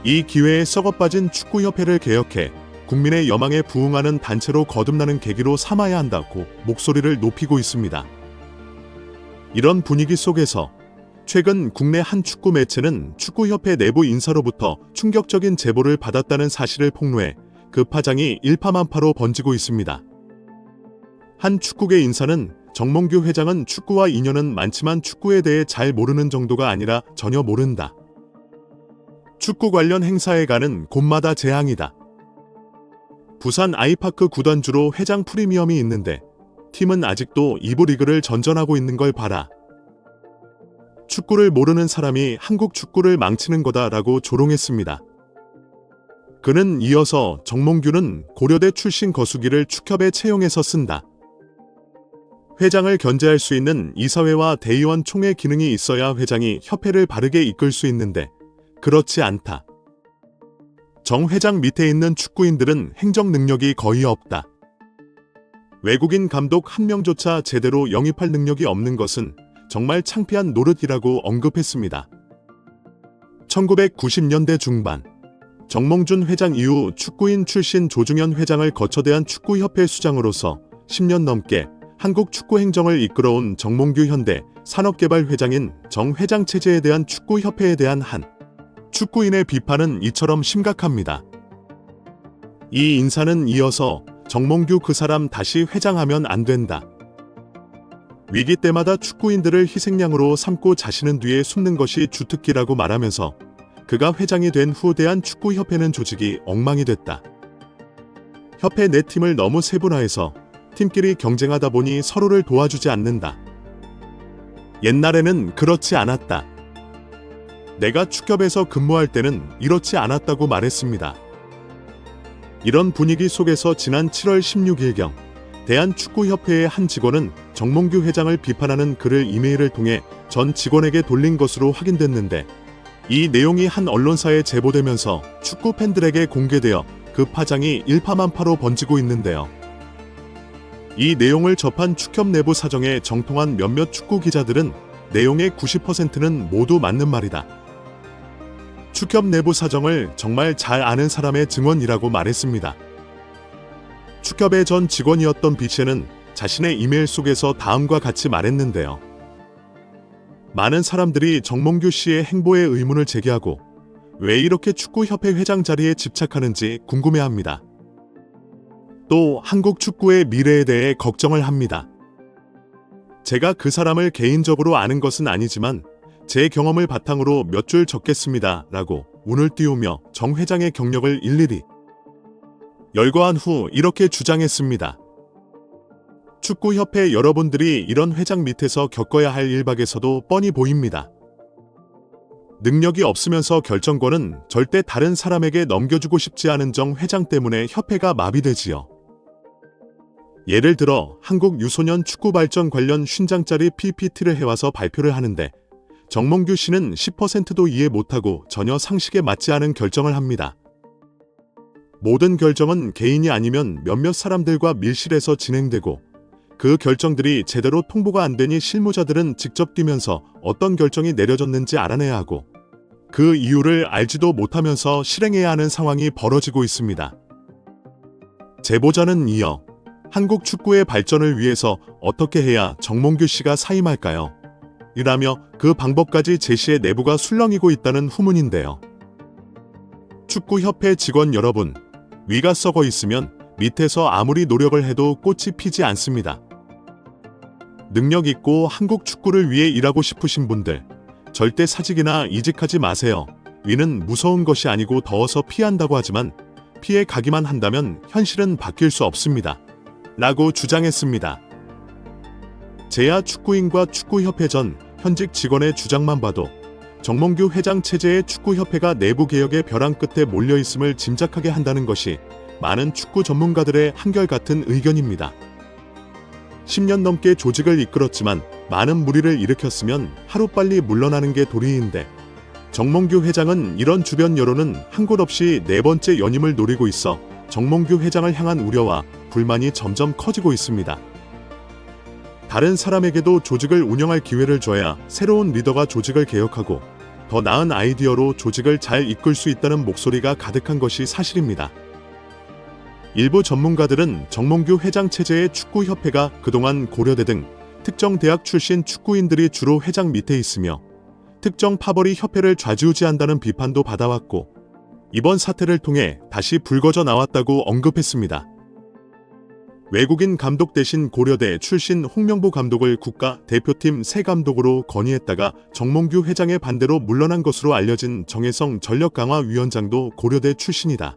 이 기회에 썩어빠진 축구협회를 개혁해 국민의 여망에 부응하는 단체로 거듭나는 계기로 삼아야 한다고 목소리를 높이고 있습니다. 이런 분위기 속에서 최근 국내 한 축구 매체는 축구협회 내부 인사로부터 충격적인 제보를 받았다는 사실을 폭로해 그 파장이 일파만파로 번지고 있습니다. 한 축구계 인사는 정몽규 회장은 축구와 인연은 많지만 축구에 대해 잘 모르는 정도가 아니라 전혀 모른다. 축구 관련 행사에 가는 곳마다 재앙이다. 부산 아이파크 구단주로 회장 프리미엄이 있는데 팀은 아직도 2부 리그를 전전하고 있는 걸 봐라. 축구를 모르는 사람이 한국 축구를 망치는 거다라고 조롱했습니다. 그는 이어서 정몽규는 고려대 출신 거수기를 축협에 채용해서 쓴다. 회장을 견제할 수 있는 이사회와 대의원 총회 기능이 있어야 회장이 협회를 바르게 이끌 수 있는데 그렇지 않다. 정 회장 밑에 있는 축구인들은 행정 능력이 거의 없다. 외국인 감독 한 명조차 제대로 영입할 능력이 없는 것은 정말 창피한 노릇이라고 언급했습니다. 1990년대 중반 정몽준 회장 이후 축구인 출신 조중현 회장을 거쳐 대한축구협회 수장으로서 10년 넘게 한국 축구 행정을 이끌어온 정몽규 현대 산업개발회장인 정 회장 체제에 대한 축구협회에 대한 한 축구인의 비판은 이처럼 심각합니다. 이 인사는 이어서 정몽규 그 사람 다시 회장하면 안 된다. 위기 때마다 축구인들을 희생양으로 삼고 자신은 뒤에 숨는 것이 주특기라고 말하면서 그가 회장이 된 후 대한축구협회는 조직이 엉망이 됐다. 협회 내 팀을 너무 세분화해서 팀끼리 경쟁하다 보니 서로를 도와주지 않는다. 옛날에는 그렇지 않았다. 내가 축협에서 근무할 때는 이렇지 않았다고 말했습니다. 이런 분위기 속에서 지난 7월 16일경 대한축구협회의 한 직원은 정몽규 회장을 비판하는 글을 이메일을 통해 전 직원에게 돌린 것으로 확인됐는데 이 내용이 한 언론사에 제보되면서 축구 팬들에게 공개되어 그 파장이 일파만파로 번지고 있는데요. 이 내용을 접한 축협 내부 사정에 정통한 몇몇 축구 기자들은 내용의 90%는 모두 맞는 말이다. 축협 내부 사정을 정말 잘 아는 사람의 증언이라고 말했습니다. 축협의 전 직원이었던 B 씨는 자신의 이메일 속에서 다음과 같이 말했는데요. 많은 사람들이 정몽규 씨의 행보에 의문을 제기하고 왜 이렇게 축구협회 회장 자리에 집착하는지 궁금해합니다. 또 한국 축구의 미래에 대해 걱정을 합니다. 제가 그 사람을 개인적으로 아는 것은 아니지만 제 경험을 바탕으로 몇 줄 적겠습니다. 라고 운을 띄우며 정 회장의 경력을 일일이 열거한 후 이렇게 주장했습니다. 축구협회 여러분들이 이런 회장 밑에서 겪어야 할 일박에서도 뻔히 보입니다. 능력이 없으면서 결정권은 절대 다른 사람에게 넘겨주고 싶지 않은 정 회장 때문에 협회가 마비되지요. 예를 들어 한국 유소년 축구 발전 관련 50장짜리 PPT를 해와서 발표를 하는데 정몽규 씨는 10%도 이해 못하고 전혀 상식에 맞지 않은 결정을 합니다. 모든 결정은 개인이 아니면 몇몇 사람들과 밀실에서 진행되고 그 결정들이 제대로 통보가 안 되니 실무자들은 직접 뛰면서 어떤 결정이 내려졌는지 알아내야 하고 그 이유를 알지도 못하면서 실행해야 하는 상황이 벌어지고 있습니다. 제보자는 이어 한국 축구의 발전을 위해서 어떻게 해야 정몽규 씨가 사임할까요? 이라며 그 방법까지 제시해 내부가 술렁이고 있다는 후문인데요. 축구협회 직원 여러분, 위가 썩어 있으면 밑에서 아무리 노력을 해도 꽃이 피지 않습니다. 능력 있고 한국 축구를 위해 일하고 싶으신 분들, 절대 사직이나 이직하지 마세요. 위는 무서운 것이 아니고 더워서 피한다고 하지만 피해 가기만 한다면 현실은 바뀔 수 없습니다. 라고 주장했습니다. 제야 축구인과 축구협회 전 현직 직원의 주장만 봐도 정몽규 회장 체제의 축구협회가 내부 개혁의 벼랑 끝에 몰려있음을 짐작하게 한다는 것이 많은 축구 전문가들의 한결같은 의견입니다. 10년 넘게 조직을 이끌었지만 많은 무리를 일으켰으면 하루빨리 물러나는 게 도리인데 정몽규 회장은 이런 주변 여론은 한 곳 없이 네 번째 연임을 노리고 있어 정몽규 회장을 향한 우려와 불만이 점점 커지고 있습니다. 다른 사람에게도 조직을 운영할 기회를 줘야 새로운 리더가 조직을 개혁하고 더 나은 아이디어로 조직을 잘 이끌 수 있다는 목소리가 가득한 것이 사실입니다. 일부 전문가들은 정몽규 회장 체제의 축구협회가 그동안 고려대 등 특정 대학 출신 축구인들이 주로 회장 밑에 있으며 특정 파벌이 협회를 좌지우지한다는 비판도 받아왔고 이번 사태를 통해 다시 불거져 나왔다고 언급했습니다. 외국인 감독 대신 고려대 출신 홍명보 감독을 국가대표팀 새 감독으로 건의했다가 정몽규 회장의 반대로 물러난 것으로 알려진 정혜성 전력강화위원장도 고려대 출신이다.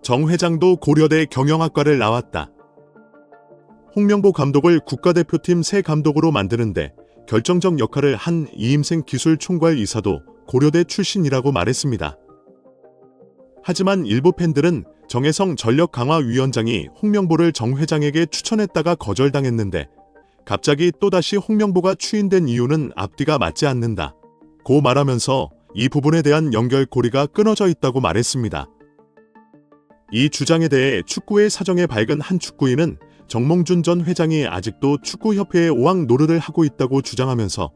정 회장도 고려대 경영학과를 나왔다. 홍명보 감독을 국가대표팀 새 감독으로 만드는데 결정적 역할을 한 이임생 기술총괄 이사도 고려대 출신이라고 말했습니다. 하지만 일부 팬들은 정혜성 전력강화위원장이 홍명보를 정 회장에게 추천했다가 거절당했는데 갑자기 또다시 홍명보가 추인된 이유는 앞뒤가 맞지 않는다. 고 말하면서 이 부분에 대한 연결고리가 끊어져 있다고 말했습니다. 이 주장에 대해 축구의 사정에 밝은 한 축구인은 정몽준 전 회장이 아직도 축구협회의 오왕 노릇을 하고 있다고 주장하면서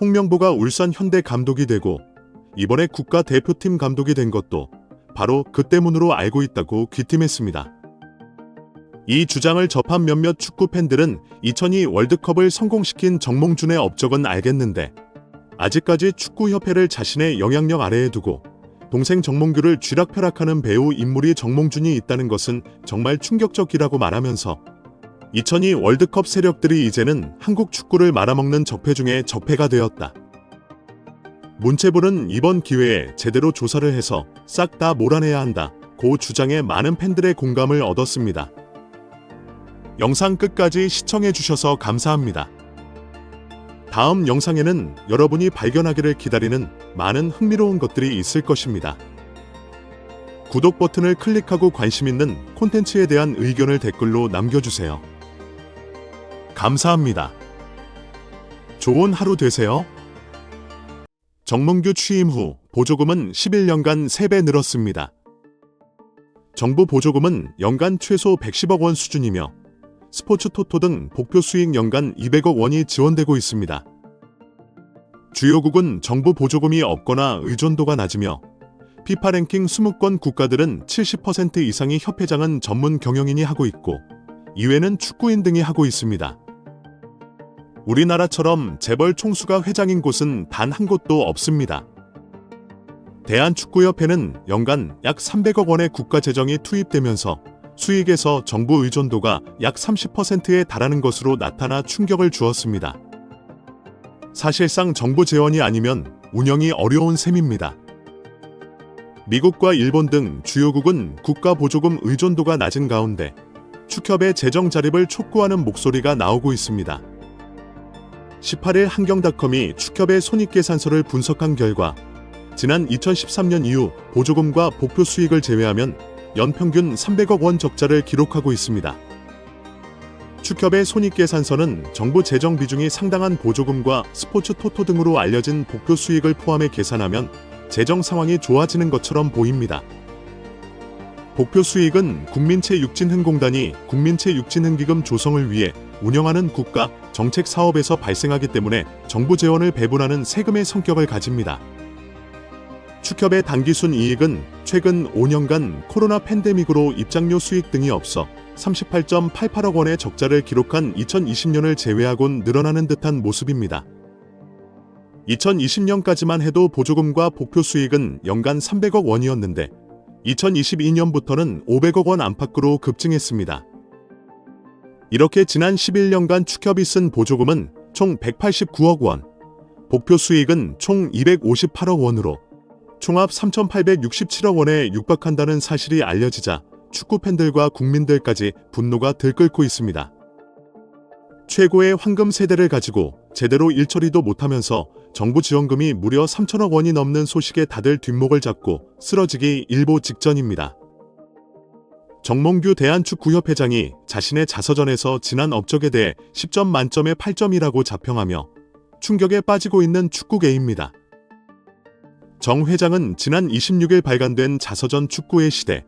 홍명보가 울산 현대 감독이 되고 이번에 국가대표팀 감독이 된 것도 바로 그 때문으로 알고 있다고 귀띔했습니다. 이 주장을 접한 몇몇 축구 팬들은 2002 월드컵을 성공시킨 정몽준의 업적은 알겠는데 아직까지 축구협회를 자신의 영향력 아래에 두고 동생 정몽규를 쥐락펴락하는 배우 인물이 정몽준이 있다는 것은 정말 충격적이라고 말하면서 2002 월드컵 세력들이 이제는 한국 축구를 말아먹는 적폐 중에 적폐가 되었다. 문체부는 이번 기회에 제대로 조사를 해서 싹 다 몰아내야 한다. 고 주장에 많은 팬들의 공감을 얻었습니다. 영상 끝까지 시청해주셔서 감사합니다. 다음 영상에는 여러분이 발견하기를 기다리는 많은 흥미로운 것들이 있을 것입니다. 구독 버튼을 클릭하고 관심 있는 콘텐츠에 대한 의견을 댓글로 남겨주세요. 감사합니다. 좋은 하루 되세요. 정몽규 취임 후 보조금은 11년간 3배 늘었습니다. 정부 보조금은 연간 최소 110억 원 수준이며 스포츠 토토 등 복표 수익 연간 200억 원이 지원되고 있습니다. 주요국은 정부 보조금이 없거나 의존도가 낮으며 피파 랭킹 20권 국가들은 70% 이상이 협회장은 전문 경영인이 하고 있고 이외는 축구인 등이 하고 있습니다. 우리나라처럼 재벌 총수가 회장인 곳은 단 한 곳도 없습니다. 대한축구협회는 연간 약 300억 원의 국가 재정이 투입되면서 수익에서 정부 의존도가 약 30%에 달하는 것으로 나타나 충격을 주었습니다. 사실상 정부 재원이 아니면 운영이 어려운 셈입니다. 미국과 일본 등 주요국은 국가 보조금 의존도가 낮은 가운데 축협의 재정 자립을 촉구하는 목소리가 나오고 있습니다. 18일 한경닷컴이 축협의 손익계산서를 분석한 결과 지난 2013년 이후 보조금과 복표 수익을 제외하면 연평균 300억 원 적자를 기록하고 있습니다. 축협의 손익계산서는 정부 재정 비중이 상당한 보조금과 스포츠 토토 등으로 알려진 복표 수익을 포함해 계산하면 재정 상황이 좋아지는 것처럼 보입니다. 복표 수익은 국민체육진흥공단이 국민체육진흥기금 조성을 위해 운영하는 국가 정책 사업에서 발생하기 때문에 정부 재원을 배분하는 세금의 성격을 가집니다. 축협의 단기순 이익은 최근 5년간 코로나 팬데믹으로 입장료 수익 등이 없어 38.88억 원의 적자를 기록한 2020년을 제외하곤 늘어나는 듯한 모습입니다. 2020년까지만 해도 보조금과 복표 수익은 연간 300억 원이었는데 2022년부터는 500억 원 안팎으로 급증했습니다. 이렇게 지난 11년간 축협이 쓴 보조금은 총 189억 원, 복표 수익은 총 258억 원으로 총합 3,867억 원에 육박한다는 사실이 알려지자 축구 팬들과 국민들까지 분노가 들끓고 있습니다. 최고의 황금 세대를 가지고 제대로 일처리도 못하면서 정부 지원금이 무려 3천억 원이 넘는 소식에 다들 뒷목을 잡고 쓰러지기 일보 직전입니다. 정몽규 대한축구협회장이 자신의 자서전에서 지난 업적에 대해 10점 만점에 8점이라고 자평하며 충격에 빠지고 있는 축구계입니다. 정 회장은 지난 26일 발간된 자서전 축구의 시대,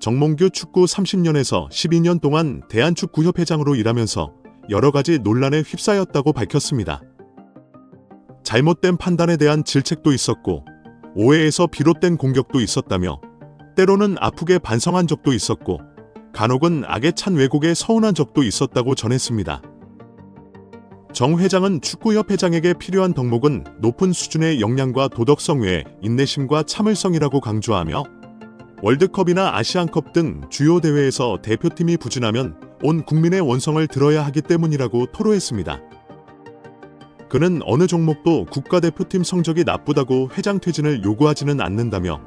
정몽규 축구 30년에서 12년 동안 대한축구협회장으로 일하면서 여러 가지 논란에 휩싸였다고 밝혔습니다. 잘못된 판단에 대한 질책도 있었고 오해에서 비롯된 공격도 있었다며 때로는 아프게 반성한 적도 있었고 간혹은 악에 찬 왜곡에 서운한 적도 있었다고 전했습니다. 정 회장은 축구협회장에게 필요한 덕목은 높은 수준의 역량과 도덕성 외에 인내심과 참을성이라고 강조하며 월드컵이나 아시안컵 등 주요 대회에서 대표팀이 부진하면 온 국민의 원성을 들어야 하기 때문이라고 토로했습니다. 그는 어느 종목도 국가대표팀 성적이 나쁘다고 회장 퇴진을 요구하지는 않는다며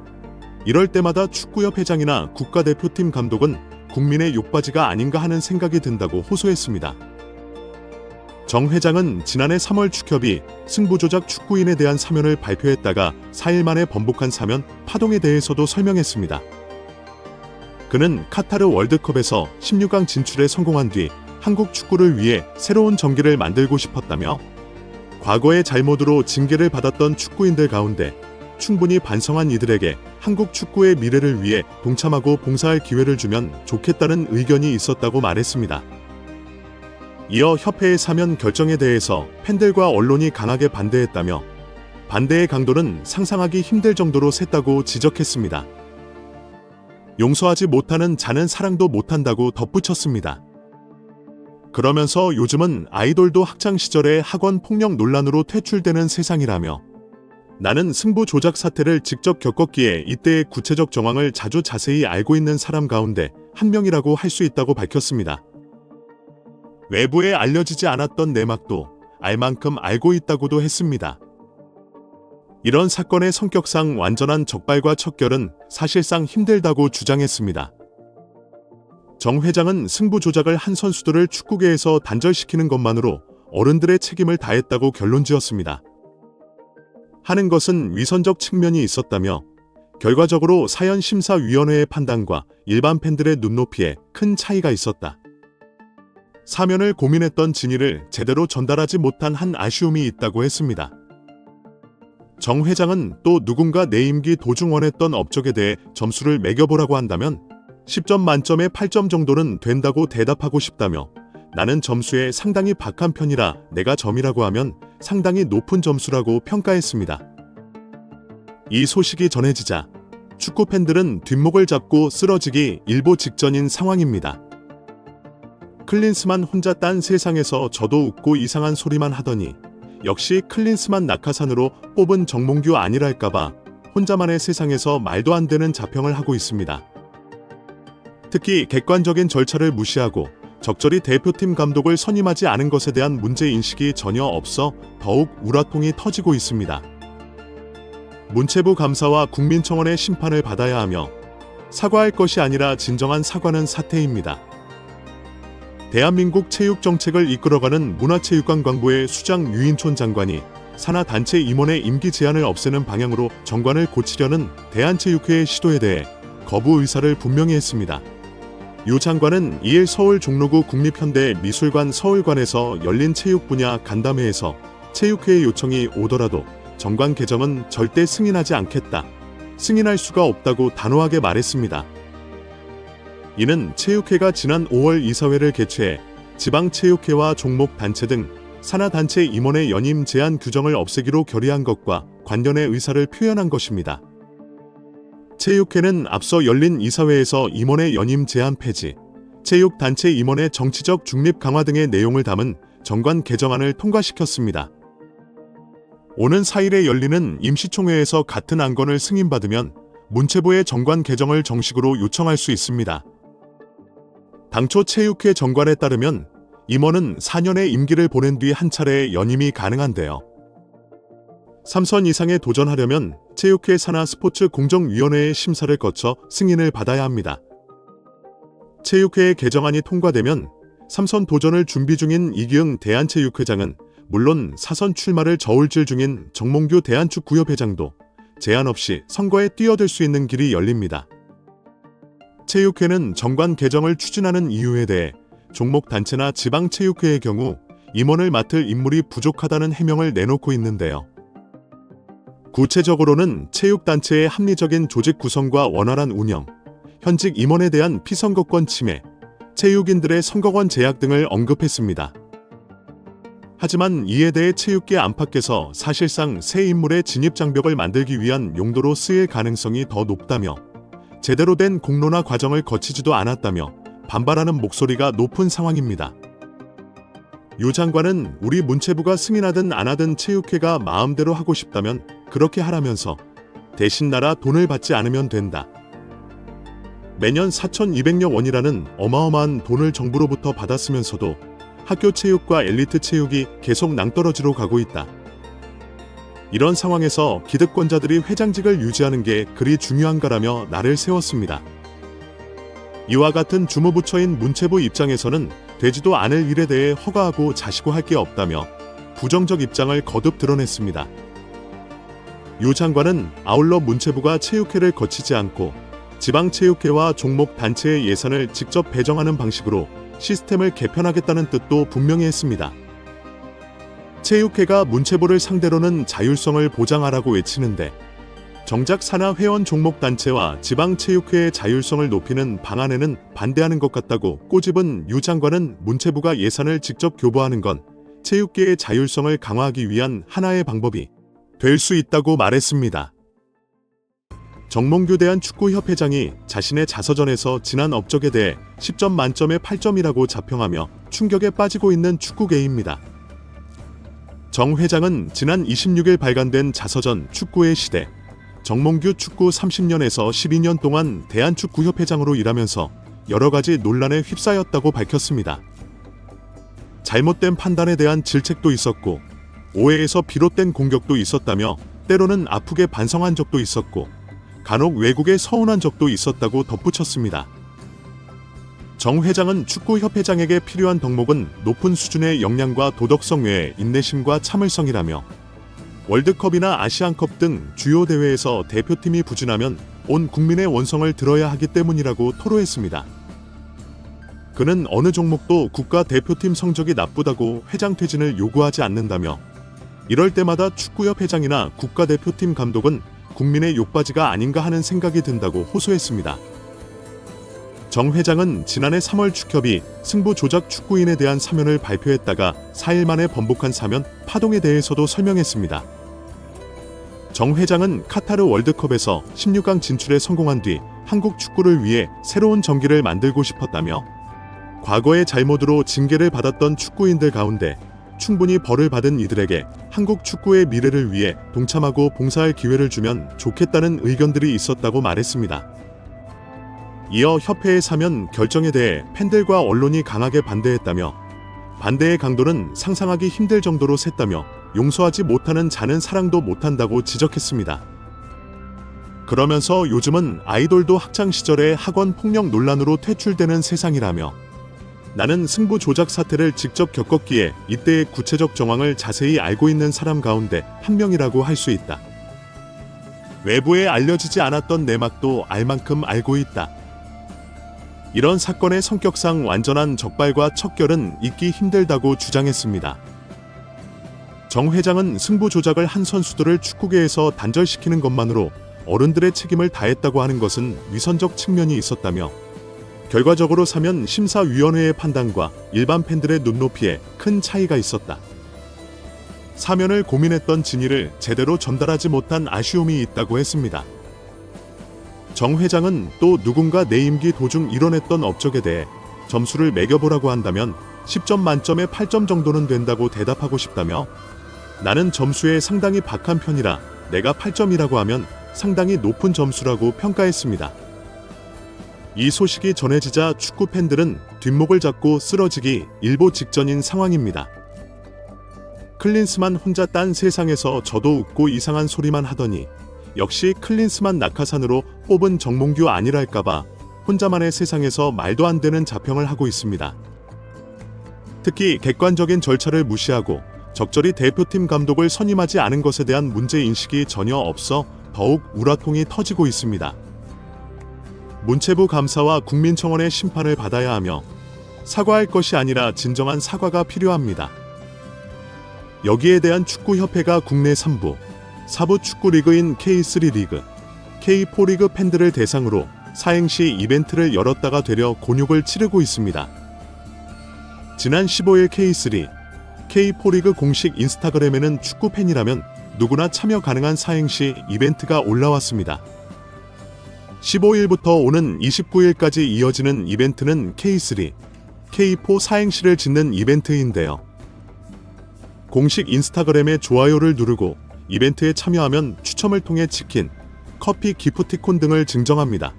이럴 때마다 축구협회장이나 국가대표팀 감독은 국민의 욕바지가 아닌가 하는 생각이 든다고 호소했습니다. 정 회장은 지난해 3월 축협이 승부조작 축구인에 대한 사면을 발표했다가 4일 만에 번복한 사면 파동에 대해서도 설명했습니다. 그는 카타르 월드컵에서 16강 진출에 성공한 뒤 한국 축구를 위해 새로운 전기를 만들고 싶었다며 과거의 잘못으로 징계를 받았던 축구인들 가운데 충분히 반성한 이들에게 한국 축구의 미래를 위해 동참하고 봉사할 기회를 주면 좋겠다는 의견이 있었다고 말했습니다. 이어 협회의 사면 결정에 대해서 팬들과 언론이 강하게 반대했다며 반대의 강도는 상상하기 힘들 정도로 셌다고 지적했습니다. 용서하지 못하는 자는 사랑도 못한다고 덧붙였습니다. 그러면서 요즘은 아이돌도 학창시절에 학원 폭력 논란으로 퇴출되는 세상이라며 나는 승부 조작 사태를 직접 겪었기에 이때의 구체적 정황을 자세히 알고 있는 사람 가운데 한 명이라고 할 수 있다고 밝혔습니다. 외부에 알려지지 않았던 내막도 알 만큼 알고 있다고도 했습니다. 이런 사건의 성격상 완전한 적발과 척결은 사실상 힘들다고 주장했습니다. 정 회장은 승부 조작을 한 선수들을 축구계에서 단절시키는 것만으로 어른들의 책임을 다했다고 결론지었습니다. 하는 것은 위선적 측면이 있었다며 결과적으로 사연심사위원회의 판단과 일반 팬들의 눈높이에 큰 차이가 있었다. 사면을 고민했던 진위를 제대로 전달하지 못한 한 아쉬움이 있다고 했습니다. 정 회장은 또 누군가 내 임기 도중 원했던 업적에 대해 점수를 매겨보라고 한다면 10점 만점에 8점 정도는 된다고 대답하고 싶다며 나는 점수에 상당히 박한 편이라 내가 점이라고 하면 상당히 높은 점수라고 평가했습니다. 이 소식이 전해지자 축구 팬들은 뒷목을 잡고 쓰러지기 일보 직전인 상황입니다. 클린스만 혼자 딴 세상에서 저도 웃고 이상한 소리만 하더니 역시 클린스만 낙하산으로 뽑은 정몽규 아니랄까봐 혼자만의 세상에서 말도 안 되는 자평을 하고 있습니다. 특히 객관적인 절차를 무시하고 적절히 대표팀 감독을 선임하지 않은 것에 대한 문제인식이 전혀 없어 더욱 우라통이 터지고 있습니다. 문체부 감사와 국민청원의 심판을 받아야 하며 사과할 것이 아니라 진정한 사과는 사퇴입니다. 대한민국 체육정책을 이끌어가는 문화체육관광부의 수장 유인촌 장관이 산하단체 임원의 임기 제한을 없애는 방향으로 정관을 고치려는 대한체육회의 시도에 대해 거부 의사를 분명히 했습니다. 유 장관은 2일 서울 종로구 국립현대미술관 서울관에서 열린 체육 분야 간담회에서 체육회의 요청이 오더라도 정관 개정은 절대 승인하지 않겠다. 승인할 수가 없다고 단호하게 말했습니다. 이는 체육회가 지난 5월 이사회를 개최해 지방체육회와 종목단체 등 산하단체 임원의 연임 제한 규정을 없애기로 결의한 것과 관련의 의사를 표현한 것입니다. 체육회는 앞서 열린 이사회에서 임원의 연임 제한 폐지, 체육단체 임원의 정치적 중립 강화 등의 내용을 담은 정관 개정안을 통과시켰습니다. 오는 4일에 열리는 임시총회에서 같은 안건을 승인받으면 문체부의 정관 개정을 정식으로 요청할 수 있습니다. 당초 체육회 정관에 따르면 임원은 4년의 임기를 보낸 뒤 한 차례 연임이 가능한데요. 3선 이상에 도전하려면 체육회 산하 스포츠 공정위원회의 심사를 거쳐 승인을 받아야 합니다. 체육회의 개정안이 통과되면 3선 도전을 준비 중인 이기흥 대한체육회장은 물론 4선 출마를 저울질 중인 정몽규 대한축구협회장도 제한 없이 선거에 뛰어들 수 있는 길이 열립니다. 체육회는 정관 개정을 추진하는 이유에 대해 종목단체나 지방체육회의 경우 임원을 맡을 인물이 부족하다는 해명을 내놓고 있는데요. 구체적으로는 체육단체의 합리적인 조직 구성과 원활한 운영, 현직 임원에 대한 피선거권 침해, 체육인들의 선거권 제약 등을 언급했습니다. 하지만 이에 대해 체육계 안팎에서 사실상 새 인물의 진입 장벽을 만들기 위한 용도로 쓰일 가능성이 더 높다며 제대로 된 공론화 과정을 거치지도 않았다며 반발하는 목소리가 높은 상황입니다. 유 장관은 우리 문체부가 승인하든 안 하든 체육회가 마음대로 하고 싶다면 그렇게 하라면서 대신 나라 돈을 받지 않으면 된다. 매년 4,200여 원이라는 어마어마한 돈을 정부로부터 받았으면서도 학교 체육과 엘리트 체육이 계속 낭떠러지로 가고 있다. 이런 상황에서 기득권자들이 회장직을 유지하는 게 그리 중요한가라며 날을 세웠습니다. 이와 같은 주무부처인 문체부 입장에서는 되지도 않을 일에 대해 허가하고 자시고 할 게 없다며 부정적 입장을 거듭 드러냈습니다. 유 장관은 아울러 문체부가 체육회를 거치지 않고 지방체육회와 종목단체의 예산을 직접 배정하는 방식으로 시스템을 개편하겠다는 뜻도 분명히 했습니다. 체육회가 문체부를 상대로는 자율성을 보장하라고 외치는데 정작 산하 회원 종목단체와 지방체육회의 자율성을 높이는 방안에는 반대하는 것 같다고 꼬집은 유 장관은 문체부가 예산을 직접 교부하는 건 체육계의 자율성을 강화하기 위한 하나의 방법이 될 수 있다고 말했습니다. 정몽규 대한축구협회장이 자신의 자서전에서 지난 업적에 대해 10점 만점에 8점이라고 자평하며 충격에 빠지고 있는 축구계입니다. 정 회장은 지난 26일 발간된 자서전 축구의 시대, 정몽규 축구 30년에서 12년 동안 대한축구협회장으로 일하면서 여러 가지 논란에 휩싸였다고 밝혔습니다. 잘못된 판단에 대한 질책도 있었고 오해에서 비롯된 공격도 있었다며 때로는 아프게 반성한 적도 있었고 간혹 외국에 서운한 적도 있었다고 덧붙였습니다. 정 회장은 축구협회장에게 필요한 덕목은 높은 수준의 역량과 도덕성 외에 인내심과 참을성이라며 월드컵이나 아시안컵 등 주요 대회에서 대표팀이 부진하면 온 국민의 원성을 들어야 하기 때문이라고 토로했습니다. 그는 어느 종목도 국가대표팀 성적이 나쁘다고 회장 퇴진을 요구하지 않는다며 이럴 때마다 축구협 회장이나 국가대표팀 감독은 국민의 욕바지가 아닌가 하는 생각이 든다고 호소했습니다. 정 회장은 지난해 3월 축협이 승부 조작 축구인에 대한 사면을 발표했다가 4일 만에 번복한 사면 파동에 대해서도 설명했습니다. 정 회장은 카타르 월드컵에서 16강 진출에 성공한 뒤 한국 축구를 위해 새로운 전기를 만들고 싶었다며 과거의 잘못으로 징계를 받았던 축구인들 가운데 충분히 벌을 받은 이들에게 한국 축구의 미래를 위해 동참하고 봉사할 기회를 주면 좋겠다는 의견들이 있었다고 말했습니다. 이어 협회의 사면 결정에 대해 팬들과 언론이 강하게 반대했다며 반대의 강도는 상상하기 힘들 정도로 셌다며 용서하지 못하는 자는 사랑도 못한다고 지적했습니다. 그러면서 요즘은 아이돌도 학창시절에 학원 폭력 논란으로 퇴출되는 세상이라며 나는 승부 조작 사태를 직접 겪었기에 이때의 구체적 정황을 자세히 알고 있는 사람 가운데 한 명이라고 할 수 있다. 외부에 알려지지 않았던 내막도 알 만큼 알고 있다. 이런 사건의 성격상 완전한 적발과 척결은 있기 힘들다고 주장했습니다. 정 회장은 승부 조작을 한 선수들을 축구계에서 단절시키는 것만으로 어른들의 책임을 다했다고 하는 것은 위선적 측면이 있었다며 결과적으로 사면 심사위원회의 판단과 일반 팬들의 눈높이에 큰 차이가 있었다. 사면을 고민했던 진위를 제대로 전달하지 못한 아쉬움이 있다고 했습니다. 정 회장은 또 누군가 내 임기 도중 일어났던 업적에 대해 점수를 매겨보라고 한다면 10점 만점에 8점 정도는 된다고 대답하고 싶다며, 나는 점수에 상당히 박한 편이라 내가 8점이라고 하면 상당히 높은 점수라고 평가했습니다. 이 소식이 전해지자 축구 팬들은 뒷목을 잡고 쓰러지기 일보 직전인 상황입니다. 클린스만 혼자 딴 세상에서 저도 웃고 이상한 소리만 하더니 역시 클린스만 낙하산으로 뽑은 정몽규 아니랄까봐 혼자만의 세상에서 말도 안 되는 자평을 하고 있습니다. 특히 객관적인 절차를 무시하고 적절히 대표팀 감독을 선임하지 않은 것에 대한 문제인식이 전혀 없어 더욱 우라통이 터지고 있습니다. 문체부 감사와 국민청원의 심판을 받아야 하며 사과할 것이 아니라 진정한 사과가 필요합니다. 여기에 대한 축구협회가 국내 3부, 4부 축구리그인 K3 리그, K4 리그 팬들을 대상으로 사행시 이벤트를 열었다가 되려 곤욕을 치르고 있습니다. 지난 15일 K3, K4 리그 공식 인스타그램에는 축구팬이라면 누구나 참여 가능한 사행시 이벤트가 올라왔습니다. 15일부터 오는 29일까지 이어지는 이벤트는 K3, K4 사행시를 짓는 이벤트인데요. 공식 인스타그램에 좋아요를 누르고 이벤트에 참여하면 추첨을 통해 치킨, 커피 기프티콘 등을 증정합니다.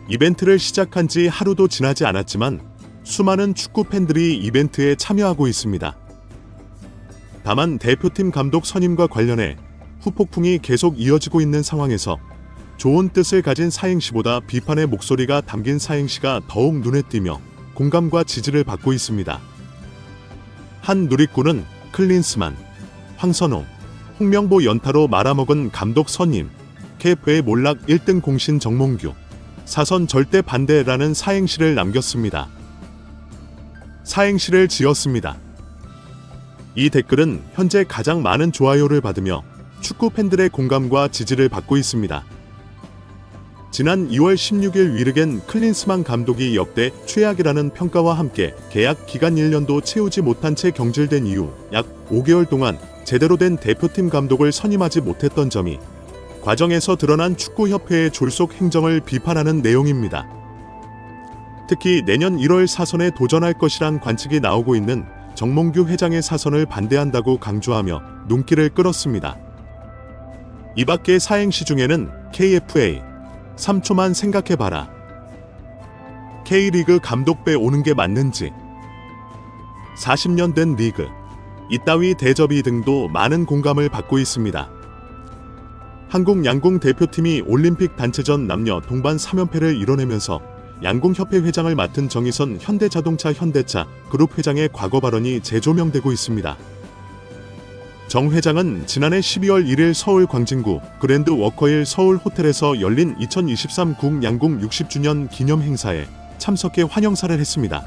이벤트를 시작한 지 하루도 지나지 않았지만 수많은 축구 팬들이 이벤트에 참여하고 있습니다. 다만 대표팀 감독 선임과 관련해 후폭풍이 계속 이어지고 있는 상황에서 좋은 뜻을 가진 사행시보다 비판의 목소리가 담긴 사행시가 더욱 눈에 띄며 공감과 지지를 받고 있습니다. 한 누리꾼은 클린스만, 황선홍, 홍명보 연타로 말아먹은 감독 선임, 캡의 몰락 1등 공신 정몽규, 사선 절대 반대라는 사행시를 남겼습니다. 사행시를 지었습니다. 이 댓글은 현재 가장 많은 좋아요를 받으며 축구 팬들의 공감과 지지를 받고 있습니다. 지난 2월 16일 위르겐 클린스만 감독이 역대 최악이라는 평가와 함께 계약 기간 1년도 채우지 못한 채 경질된 이후 약 5개월 동안 제대로 된 대표팀 감독을 선임하지 못했던 점이 과정에서 드러난 축구협회의 졸속 행정을 비판하는 내용입니다. 특히 내년 1월 사선에 도전할 것이란 관측이 나오고 있는 정몽규 회장의 사선을 반대한다고 강조하며 눈길을 끌었습니다. 이 밖의 사행시 중에는 KFA, 3초만 생각해봐라, K리그 감독배 오는 게 맞는지, 40년 된 리그, 이따위 대접이 등도 많은 공감을 받고 있습니다. 한국 양궁 대표팀이 올림픽 단체전 남녀 동반 3연패를 이뤄내면서 양궁협회 회장을 맡은 정의선 현대자동차 현대차 그룹 회장의 과거 발언이 재조명되고 있습니다. 정 회장은 지난해 12월 1일 서울 광진구 그랜드 워커힐 서울 호텔에서 열린 2023 국양궁 60주년 기념 행사에 참석해 환영사를 했습니다.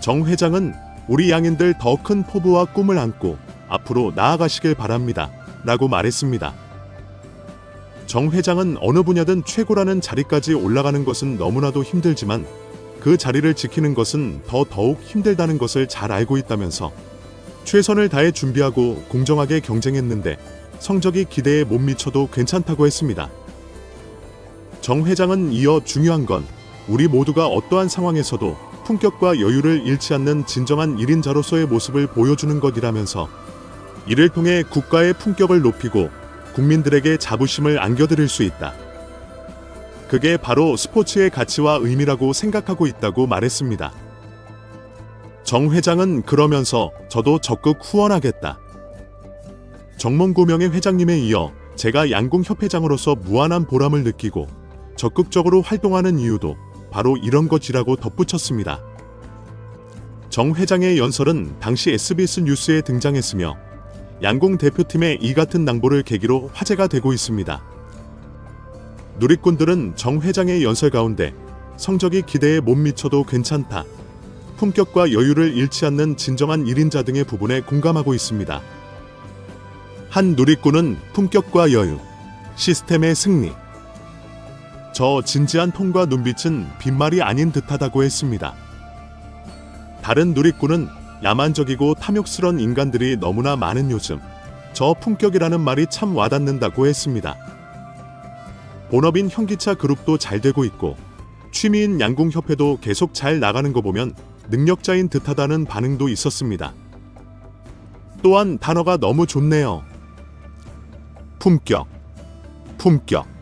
정 회장은 우리 양인들 더 큰 포부와 꿈을 안고 앞으로 나아가시길 바랍니다 라고 말했습니다. 정 회장은 어느 분야든 최고라는 자리까지 올라가는 것은 너무나도 힘들지만 그 자리를 지키는 것은 더욱 힘들다는 것을 잘 알고 있다면서 최선을 다해 준비하고 공정하게 경쟁했는데 성적이 기대에 못 미쳐도 괜찮다고 했습니다. 정 회장은 이어 중요한 건 우리 모두가 어떠한 상황에서도 품격과 여유를 잃지 않는 진정한 1인자로서의 모습을 보여주는 것이라면서 이를 통해 국가의 품격을 높이고 국민들에게 자부심을 안겨드릴 수 있다. 그게 바로 스포츠의 가치와 의미라고 생각하고 있다고 말했습니다. 정 회장은 그러면서 저도 적극 후원하겠다. 정몽규 명예 회장님에 이어 제가 양궁협회장으로서 무한한 보람을 느끼고 적극적으로 활동하는 이유도 바로 이런 것이라고 덧붙였습니다. 정 회장의 연설은 당시 SBS 뉴스에 등장했으며 양궁 대표팀의 이 같은 낭보를 계기로 화제가 되고 있습니다. 누리꾼들은 정 회장의 연설 가운데 성적이 기대에 못 미쳐도 괜찮다, 품격과 여유를 잃지 않는 진정한 1인자 등의 부분에 공감하고 있습니다. 한 누리꾼은 품격과 여유, 시스템의 승리, 저 진지한 톤과 눈빛은 빈말이 아닌 듯하다고 했습니다. 다른 누리꾼은 야만적이고 탐욕스런 인간들이 너무나 많은 요즘, 저 품격이라는 말이 참 와닿는다고 했습니다. 본업인 현기차 그룹도 잘 되고 있고 취미인 양궁협회도 계속 잘 나가는 거 보면 능력자인 듯하다는 반응도 있었습니다. 또한 단어가 너무 좋네요. 품격, 품격.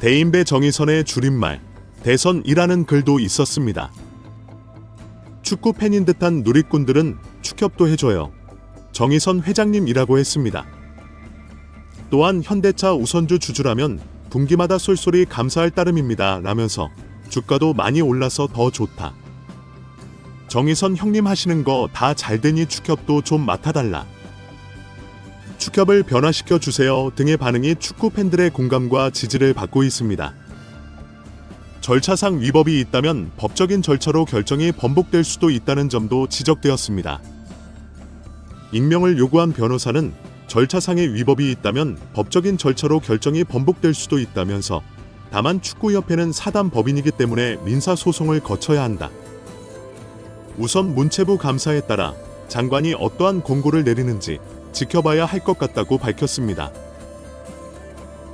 대인배 정의선의 줄임말, 대선이라는 글도 있었습니다. 축구 팬인 듯한 누리꾼들은 축협도 해줘요. 정의선 회장님이라고 했습니다. 또한 현대차 우선주 주주라면 분기마다 쏠쏠히 감사할 따름입니다 라면서 주가도 많이 올라서 더 좋다. 정의선 형님 하시는 거 다 잘되니 축협도 좀 맡아달라. 축협을 변화시켜 주세요 등의 반응이 축구 팬들의 공감과 지지를 받고 있습니다. 절차상 위법이 있다면 법적인 절차로 결정이 번복될 수도 있다는 점도 지적되었습니다. 익명을 요구한 변호사는 절차상의 위법이 있다면 법적인 절차로 결정이 번복될 수도 있다면서 다만 축구협회는 사단 법인이기 때문에 민사소송을 거쳐야 한다. 우선 문체부 감사에 따라 장관이 어떠한 공고를 내리는지 지켜봐야 할 것 같다고 밝혔습니다.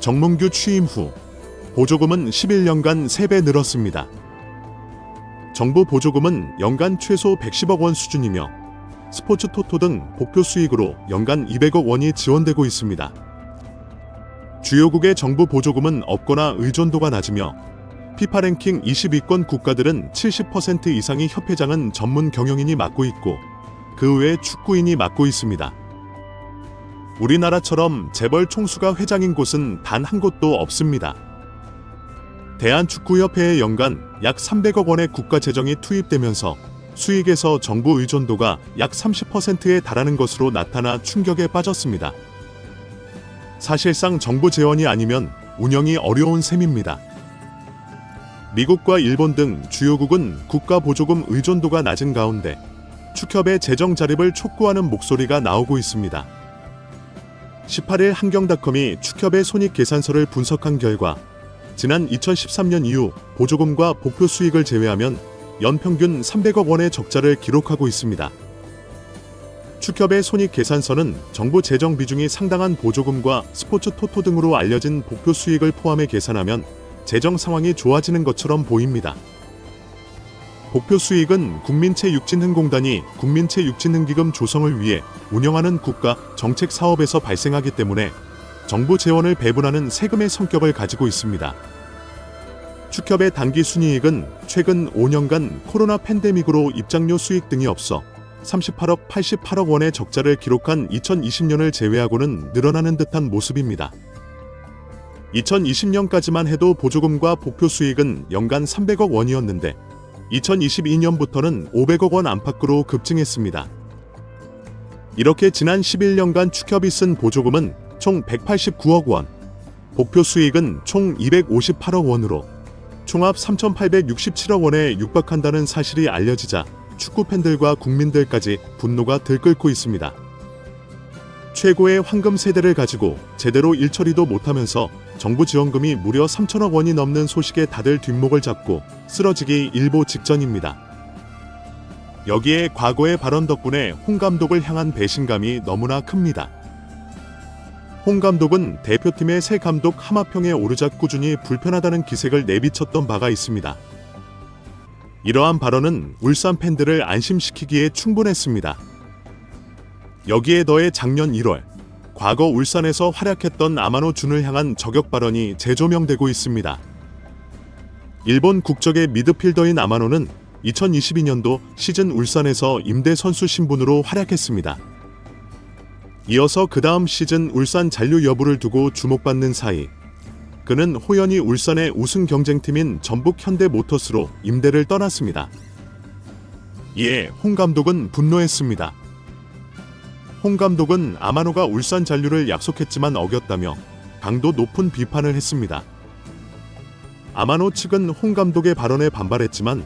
정문규 취임 후 보조금은 11년간 3배 늘었습니다. 정부 보조금은 연간 최소 110억 원 수준이며 스포츠 토토 등 복표 수익으로 연간 200억 원이 지원되고 있습니다. 주요국의 정부 보조금은 없거나 의존도가 낮으며 피파 랭킹 20위권 국가들은 70% 이상의 협회장은 전문 경영인이 맡고 있고 그 외 축구인이 맡고 있습니다. 우리나라처럼 재벌 총수가 회장인 곳은 단 한 곳도 없습니다. 대한축구협회에 연간 약 300억 원의 국가 재정이 투입되면서 수익에서 정부 의존도가 약 30%에 달하는 것으로 나타나 충격에 빠졌습니다. 사실상 정부 재원이 아니면 운영이 어려운 셈입니다. 미국과 일본 등 주요국은 국가 보조금 의존도가 낮은 가운데 축협의 재정 자립을 촉구하는 목소리가 나오고 있습니다. 18일 한경닷컴이 축협의 손익계산서를 분석한 결과 지난 2013년 이후 보조금과 복표 수익을 제외하면 연평균 300억 원의 적자를 기록하고 있습니다. 축협의 손익계산서는 정부 재정 비중이 상당한 보조금과 스포츠 토토 등으로 알려진 복표 수익을 포함해 계산하면 재정 상황이 좋아지는 것처럼 보입니다. 복표 수익은 국민체육진흥공단이 국민체육진흥기금 조성을 위해 운영하는 국가 정책 사업에서 발생하기 때문에 정부 재원을 배분하는 세금의 성격을 가지고 있습니다. 축협의 단기 순이익은 최근 5년간 코로나 팬데믹으로 입장료 수익 등이 없어 38억 88억 원의 적자를 기록한 2020년을 제외하고는 늘어나는 듯한 모습입니다. 2020년까지만 해도 보조금과 복표 수익은 연간 300억 원이었는데 2022년부터는 500억 원 안팎으로 급증했습니다. 이렇게 지난 11년간 축협이 쓴 보조금은 총 189억 원, 복표 수익은 총 258억 원으로 총합 3,867억 원에 육박한다는 사실이 알려지자 축구 팬들과 국민들까지 분노가 들끓고 있습니다. 최고의 황금 세대를 가지고 제대로 일처리도 못하면서 정부 지원금이 무려 3천억 원이 넘는 소식에 다들 뒷목을 잡고 쓰러지기 일보 직전입니다. 여기에 과거의 발언 덕분에 홍 감독을 향한 배신감이 너무나 큽니다. 홍 감독은 대표팀의 새 감독 하마평에 오르자 꾸준히 불편하다는 기색을 내비쳤던 바가 있습니다. 이러한 발언은 울산 팬들을 안심시키기에 충분했습니다. 여기에 더해 작년 1월 과거 울산에서 활약했던 아마노 준을 향한 저격 발언이 재조명되고 있습니다. 일본 국적의 미드필더인 아마노는 2022년도 시즌 울산에서 임대 선수 신분으로 활약했습니다. 이어서 그 다음 시즌 울산 잔류 여부를 두고 주목받는 사이 그는 호연히 울산의 우승 경쟁팀인 전북 현대모터스로 임대를 떠났습니다. 이에 홍 감독은 분노했습니다. 홍 감독은 아마노가 울산 잔류를 약속했지만 어겼다며 강도 높은 비판을 했습니다. 아마노 측은 홍 감독의 발언에 반발했지만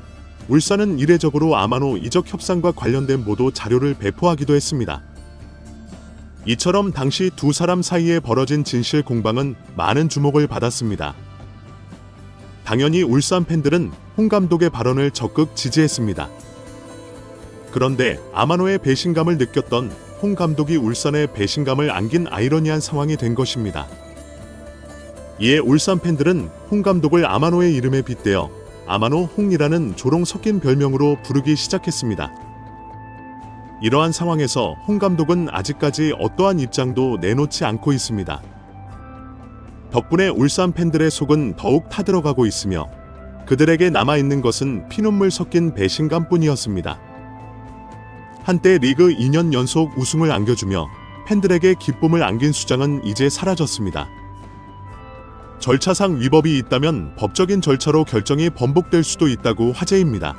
울산은 이례적으로 아마노 이적 협상과 관련된 보도 자료를 배포하기도 했습니다. 이처럼 당시 두 사람 사이에 벌어진 진실 공방은 많은 주목을 받았습니다. 당연히 울산 팬들은 홍 감독의 발언을 적극 지지했습니다. 그런데 아마노의 배신감을 느꼈던 홍 감독이 울산에 배신감을 안긴 아이러니한 상황이 된 것입니다. 이에 울산 팬들은 홍 감독을 아마노의 이름에 빗대어 아마노 홍이라는 조롱 섞인 별명으로 부르기 시작했습니다. 이러한 상황에서 홍 감독은 아직까지 어떠한 입장도 내놓지 않고 있습니다. 덕분에 울산 팬들의 속은 더욱 타들어가고 있으며 그들에게 남아있는 것은 피눈물 섞인 배신감뿐이었습니다. 한때 리그 2년 연속 우승을 안겨주며 팬들에게 기쁨을 안긴 수장은 이제 사라졌습니다. 절차상 위법이 있다면 법적인 절차로 결정이 번복될 수도 있다고 화제입니다.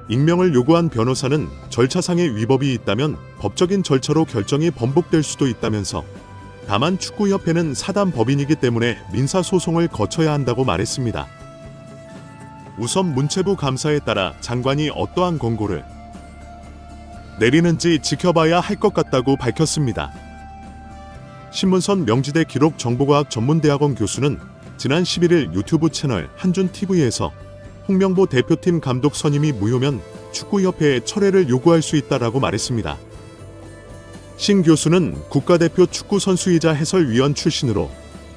익명을 요구한 변호사는 절차상의 위법이 있다면 법적인 절차로 결정이 번복될 수도 있다면서 다만 축구협회는 사단 법인이기 때문에 민사소송을 거쳐야 한다고 말했습니다. 우선 문체부 감사에 따라 장관이 어떠한 권고를 내리는지 지켜봐야 할 것 같다고 밝혔습니다. 신문선 명지대 기록정보과학 전문대학원 교수는 지난 11일 유튜브 채널 한준TV에서 홍명보 대표팀 감독 선임이 무효면 축구협회에 철회를 요구할 수 있다라고 말했습니다. 신 교수는 국가대표 축구선수이자 해설위원 출신으로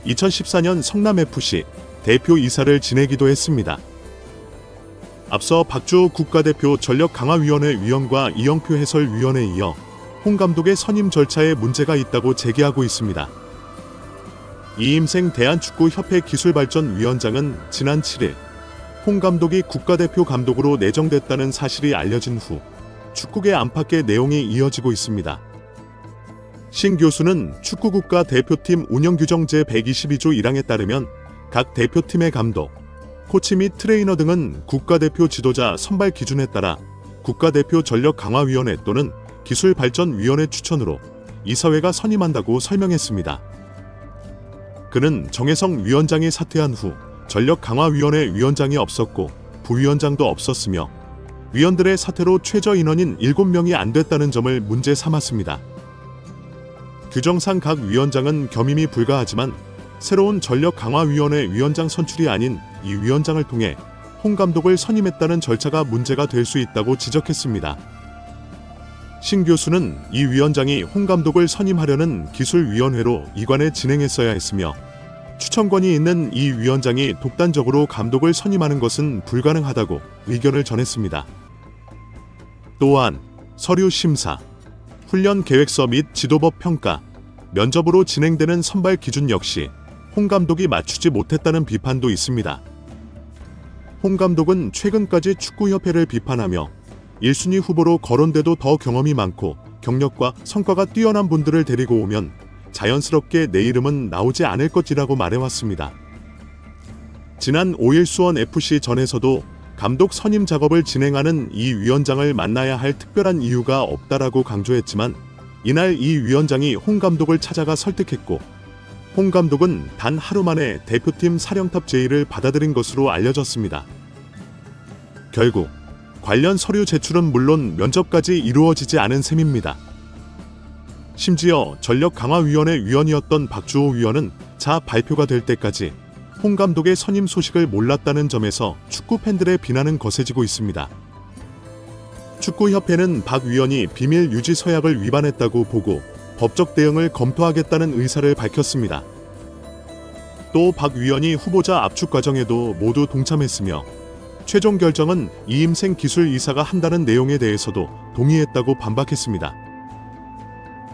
2014년 성남FC 대표이사를 지내기도 했습니다. 앞서 박주호 국가대표 전력강화위원회 위원과 이영표 해설위원에 이어 홍 감독의 선임 절차에 문제가 있다고 제기하고 있습니다. 이임생 대한축구협회 기술발전위원장은 지난 7일 홍 감독이 국가대표 감독으로 내정됐다는 사실이 알려진 후 축구계 안팎의 내용이 이어지고 있습니다. 신 교수는 축구국가 대표팀 운영규정 제122조 1항에 따르면 각 대표팀의 감독, 코치 및 트레이너 등은 국가대표 지도자 선발 기준에 따라 국가대표 전력강화위원회 또는 기술발전위원회 추천으로 이사회가 선임한다고 설명했습니다. 그는 정혜성 위원장이 사퇴한 후 전력강화위원회 위원장이 없었고 부위원장도 없었으며 위원들의 사퇴로 최저 인원인 7명이 안 됐다는 점을 문제 삼았습니다. 규정상 각 위원장은 겸임이 불가하지만 새로운 전력강화위원회 위원장 선출이 아닌 이 위원장을 통해 홍 감독을 선임했다는 절차가 문제가 될 수 있다고 지적했습니다. 신 교수는 이 위원장이 홍 감독을 선임하려는 기술위원회로 이관에 진행했어야 했으며 추천권이 있는 이 위원장이 독단적으로 감독을 선임하는 것은 불가능하다고 의견을 전했습니다. 또한 서류 심사, 훈련 계획서 및 지도법 평가, 면접으로 진행되는 선발 기준 역시 홍 감독이 맞추지 못했다는 비판도 있습니다. 홍 감독은 최근까지 축구협회를 비판하며 1순위 후보로 거론돼도 더 경험이 많고 경력과 성과가 뛰어난 분들을 데리고 오면 자연스럽게 내 이름은 나오지 않을 것이라고 말해왔습니다. 지난 5일 수원FC 전에서도 감독 선임 작업을 진행하는 이 위원장을 만나야 할 특별한 이유가 없다라고 강조했지만 이날 이 위원장이 홍 감독을 찾아가 설득했고 홍 감독은 단 하루 만에 대표팀 사령탑 제의를 받아들인 것으로 알려졌습니다. 결국 관련 서류 제출은 물론 면접까지 이루어지지 않은 셈입니다. 심지어 전력강화위원회 위원이었던 박주호 위원은 발표가 될 때까지 홍 감독의 선임 소식을 몰랐다는 점에서 축구 팬들의 비난은 거세지고 있습니다. 축구협회는 박 위원이 비밀 유지 서약을 위반했다고 보고 법적 대응을 검토하겠다는 의사를 밝혔습니다. 또 박 위원이 후보자 압축 과정에도 모두 동참했으며 최종 결정은 이임생 기술이사가 한다는 내용에 대해서도 동의했다고 반박했습니다.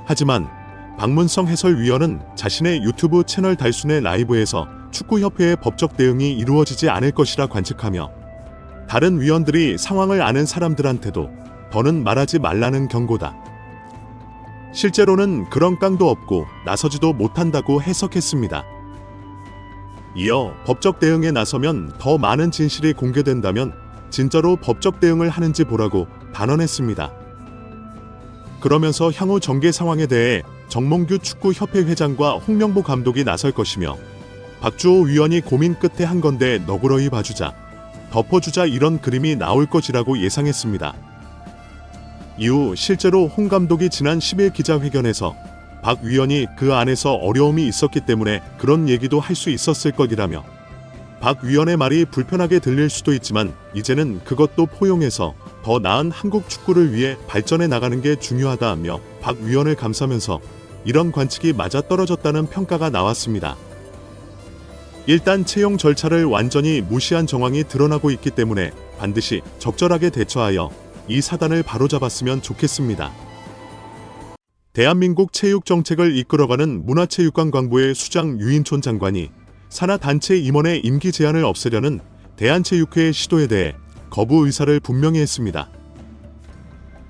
하지만 박문성 해설위원은 자신의 유튜브 채널 달순의 라이브에서 축구협회의 법적 대응이 이루어지지 않을 것이라 관측하며 다른 위원들이 상황을 아는 사람들한테도 더는 말하지 말라는 경고다. 실제로는 그런 깡도 없고 나서지도 못한다고 해석했습니다. 이어 법적 대응에 나서면 더 많은 진실이 공개된다면 진짜로 법적 대응을 하는지 보라고 단언했습니다. 그러면서 향후 전개 상황에 대해 정몽규 축구협회 회장과 홍명보 감독이 나설 것이며 박주호 위원이 고민 끝에 한 건데 너그러이 봐주자, 덮어주자 이런 그림이 나올 것이라고 예상했습니다. 이후 실제로 홍 감독이 지난 10일 기자회견에서 박 위원이 그 안에서 어려움이 있었기 때문에 그런 얘기도 할 수 있었을 것이라며 박 위원의 말이 불편하게 들릴 수도 있지만 이제는 그것도 포용해서 더 나은 한국 축구를 위해 발전해 나가는 게 중요하다며 박 위원을 감싸면서 이런 관측이 맞아떨어졌다는 평가가 나왔습니다. 일단 채용 절차를 완전히 무시한 정황이 드러나고 있기 때문에 반드시 적절하게 대처하여 이 사단을 바로잡았으면 좋겠습니다. 대한민국 체육 정책을 이끌어가는 문화체육관광부의 수장 유인촌 장관이 산하단체 임원의 임기 제한을 없애려는 대한체육회의 시도에 대해 거부 의사를 분명히 했습니다.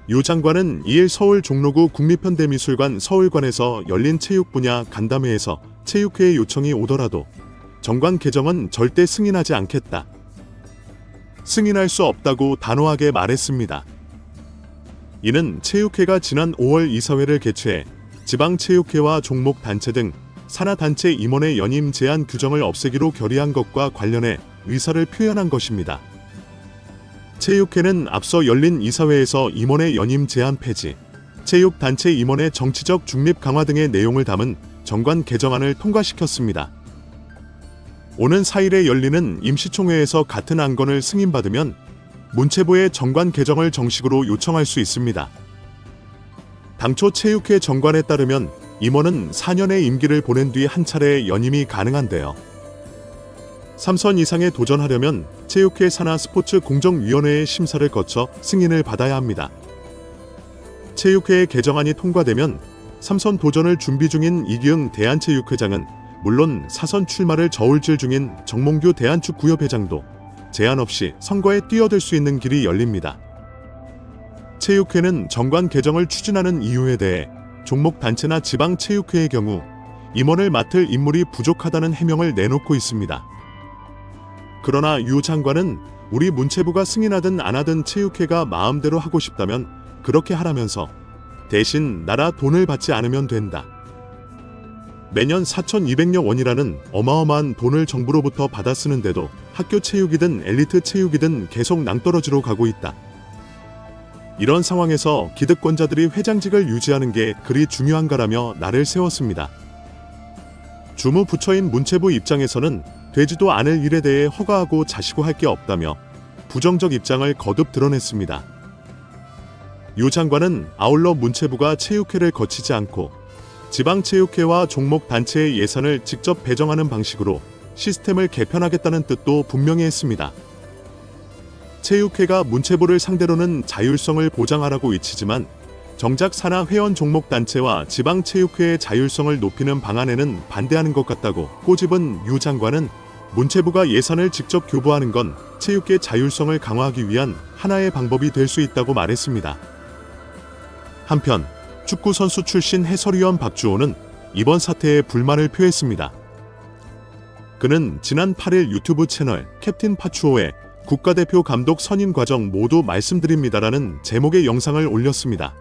유 장관은 2일 서울 종로구 국립현대미술관 서울관에서 열린 체육 분야 간담회에서 체육회의 요청이 오더라도 정관 개정은 절대 승인하지 않겠다. 승인할 수 없다고 단호하게 말했습니다. 이는 체육회가 지난 5월 이사회를 개최해 지방체육회와 종목단체 등 산하단체 임원의 연임 제한 규정을 없애기로 결의한 것과 관련해 의사를 표현한 것입니다. 체육회는 앞서 열린 이사회에서 임원의 연임 제한 폐지, 체육단체 임원의 정치적 중립 강화 등의 내용을 담은 정관 개정안을 통과시켰습니다. 오는 4일에 열리는 임시총회에서 같은 안건을 승인받으면 문체부의 정관 개정을 정식으로 요청할 수 있습니다. 당초 체육회 정관에 따르면 임원은 4년의 임기를 보낸 뒤 한 차례 연임이 가능한데요. 3선 이상에 도전하려면 체육회 산하 스포츠 공정위원회의 심사를 거쳐 승인을 받아야 합니다. 체육회의 개정안이 통과되면 3선 도전을 준비 중인 이기흥 대한체육회장은 물론 4선 출마를 저울질 중인 정몽규 대한축구협회장도 제한 없이 선거에 뛰어들 수 있는 길이 열립니다. 체육회는 정관 개정을 추진하는 이유에 대해 종목단체나 지방체육회의 경우 임원을 맡을 인물이 부족하다는 해명을 내놓고 있습니다. 그러나 유 장관은 우리 문체부가 승인하든 안 하든 체육회가 마음대로 하고 싶다면 그렇게 하라면서 대신 나라 돈을 받지 않으면 된다. 매년 4,200여 원이라는 어마어마한 돈을 정부로부터 받아 쓰는데도 학교 체육이든 엘리트 체육이든 계속 낭떠러지로 가고 있다. 이런 상황에서 기득권자들이 회장직을 유지하는 게 그리 중요한가라며 날을 세웠습니다. 주무부처인 문체부 입장에서는 되지도 않을 일에 대해 허가하고 자시고 할 게 없다며 부정적 입장을 거듭 드러냈습니다. 유 장관은 아울러 문체부가 체육회를 거치지 않고 지방체육회와 종목단체의 예산을 직접 배정하는 방식으로 시스템을 개편하겠다는 뜻도 분명히 했습니다. 체육회가 문체부를 상대로는 자율성을 보장하라고 외치지만 정작 산하 회원 종목단체와 지방체육회의 자율성을 높이는 방안에는 반대하는 것 같다고 꼬집은 유 장관은 문체부가 예산을 직접 교부하는 건 체육계 자율성을 강화하기 위한 하나의 방법이 될 수 있다고 말했습니다. 한편 축구선수 출신 해설위원 박주호는 이번 사태에 불만을 표했습니다. 그는 지난 8일 유튜브 채널 캡틴 파추호에 국가대표 감독 선임 과정 모두 말씀드립니다라는 제목의 영상을 올렸습니다.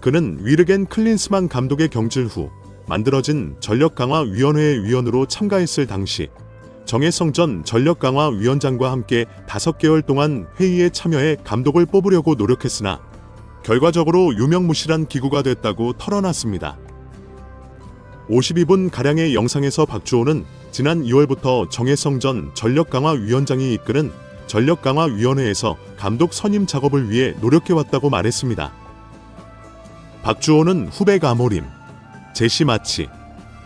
그는 위르겐 클린스만 감독의 경질 후 만들어진 전력강화위원회의 위원으로 참가했을 당시 정혜성 전 전력강화위원장과 함께 5개월 동안 회의에 참여해 감독을 뽑으려고 노력했으나 결과적으로 유명무실한 기구가 됐다고 털어놨습니다. 52분가량의 영상에서 박주호는 지난 2월부터 정혜성 전 전력강화위원장이 이끄는 전력강화위원회에서 감독 선임 작업을 위해 노력해왔다고 말했습니다. 박주호는 후배 가모림, 제시 마치,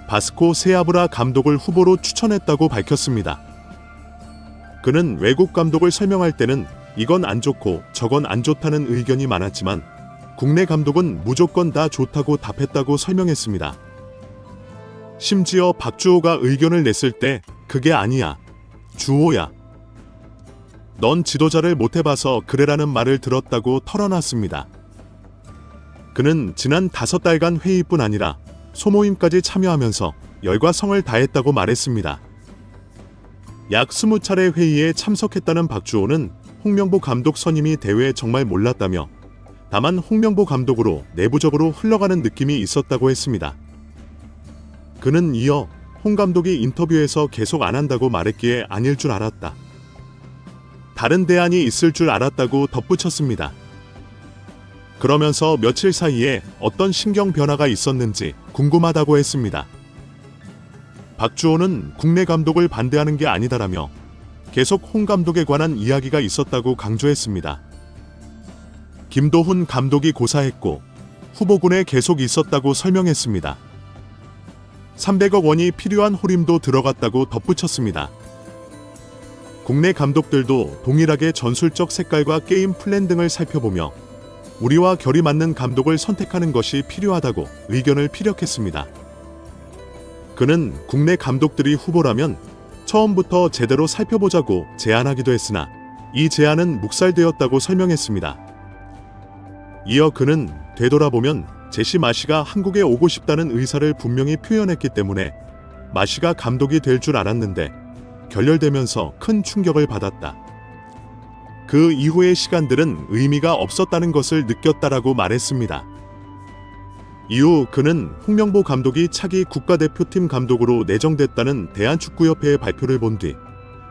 바스코 세아브라 감독을 후보로 추천했다고 밝혔습니다. 그는 외국 감독을 설명할 때는 이건 안 좋고 저건 안 좋다는 의견이 많았지만 국내 감독은 무조건 다 좋다고 답했다고 설명했습니다. 심지어 박주호가 의견을 냈을 때 그게 아니야, 주호야, 넌 지도자를 못 해봐서 그래라는 말을 들었다고 털어놨습니다. 그는 지난 5달간 회의뿐 아니라 소모임까지 참여하면서 열과 성을 다했다고 말했습니다. 약 20차례 회의에 참석했다는 박주호는 홍명보 감독 선임이 대회에 정말 몰랐다며 다만 홍명보 감독으로 내부적으로 흘러가는 느낌이 있었다고 했습니다. 그는 이어 홍 감독이 인터뷰에서 계속 안 한다고 말했기에 아닐 줄 알았다. 다른 대안이 있을 줄 알았다고 덧붙였습니다. 그러면서 며칠 사이에 어떤 신경 변화가 있었는지 궁금하다고 했습니다. 박주호는 국내 감독을 반대하는 게 아니다라며 계속 홍 감독에 관한 이야기가 있었다고 강조했습니다. 김도훈 감독이 고사했고 후보군에 계속 있었다고 설명했습니다. 300억 원이 필요한 호림도 들어갔다고 덧붙였습니다. 국내 감독들도 동일하게 전술적 색깔과 게임 플랜 등을 살펴보며 우리와 결이 맞는 감독을 선택하는 것이 필요하다고 의견을 피력했습니다. 그는 국내 감독들이 후보라면 처음부터 제대로 살펴보자고 제안하기도 했으나 이 제안은 묵살되었다고 설명했습니다. 이어 그는 되돌아보면 제시 마시가 한국에 오고 싶다는 의사를 분명히 표현했기 때문에 마시가 감독이 될 줄 알았는데 결렬되면서 큰 충격을 받았다. 그 이후의 시간들은 의미가 없었다는 것을 느꼈다라고 말했습니다. 이후 그는 홍명보 감독이 차기 국가대표팀 감독으로 내정됐다는 대한축구협회의 발표를 본 뒤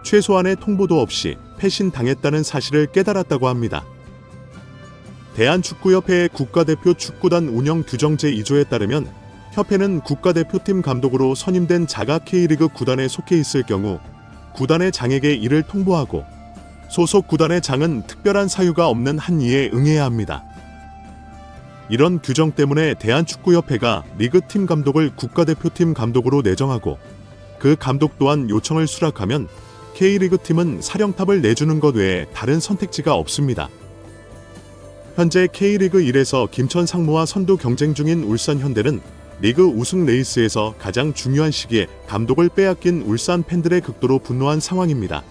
최소한의 통보도 없이 패신당했다는 사실을 깨달았다고 합니다. 대한축구협회의 국가대표 축구단 운영 규정 제2조에 따르면 협회는 국가대표팀 감독으로 선임된 자가 K리그 구단에 속해 있을 경우 구단의 장에게 이를 통보하고 소속 구단의 장은 특별한 사유가 없는 한 이에 응해야 합니다. 이런 규정 때문에 대한축구협회가 리그팀 감독을 국가대표팀 감독으로 내정하고 그 감독 또한 요청을 수락하면 K리그팀은 사령탑을 내주는 것 외에 다른 선택지가 없습니다. 현재 K리그 1에서 김천 상무와 선두 경쟁 중인 울산 현대는 리그 우승 레이스에서 가장 중요한 시기에 감독을 빼앗긴 울산 팬들의 극도로 분노한 상황입니다.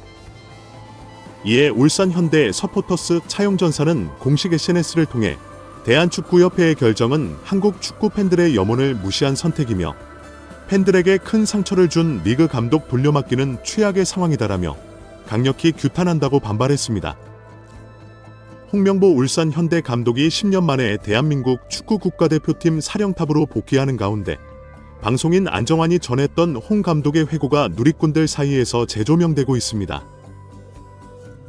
이에 울산 현대 서포터스 차용전사는 공식 SNS를 통해 대한축구협회의 결정은 한국 축구 팬들의 염원을 무시한 선택이며 팬들에게 큰 상처를 준 리그 감독 돌려막기는 최악의 상황이다라며 강력히 규탄한다고 반발했습니다. 홍명보 울산 현대 감독이 10년 만에 대한민국 축구 국가대표팀 사령탑으로 복귀하는 가운데 방송인 안정환이 전했던 홍 감독의 회고가 누리꾼들 사이에서 재조명되고 있습니다.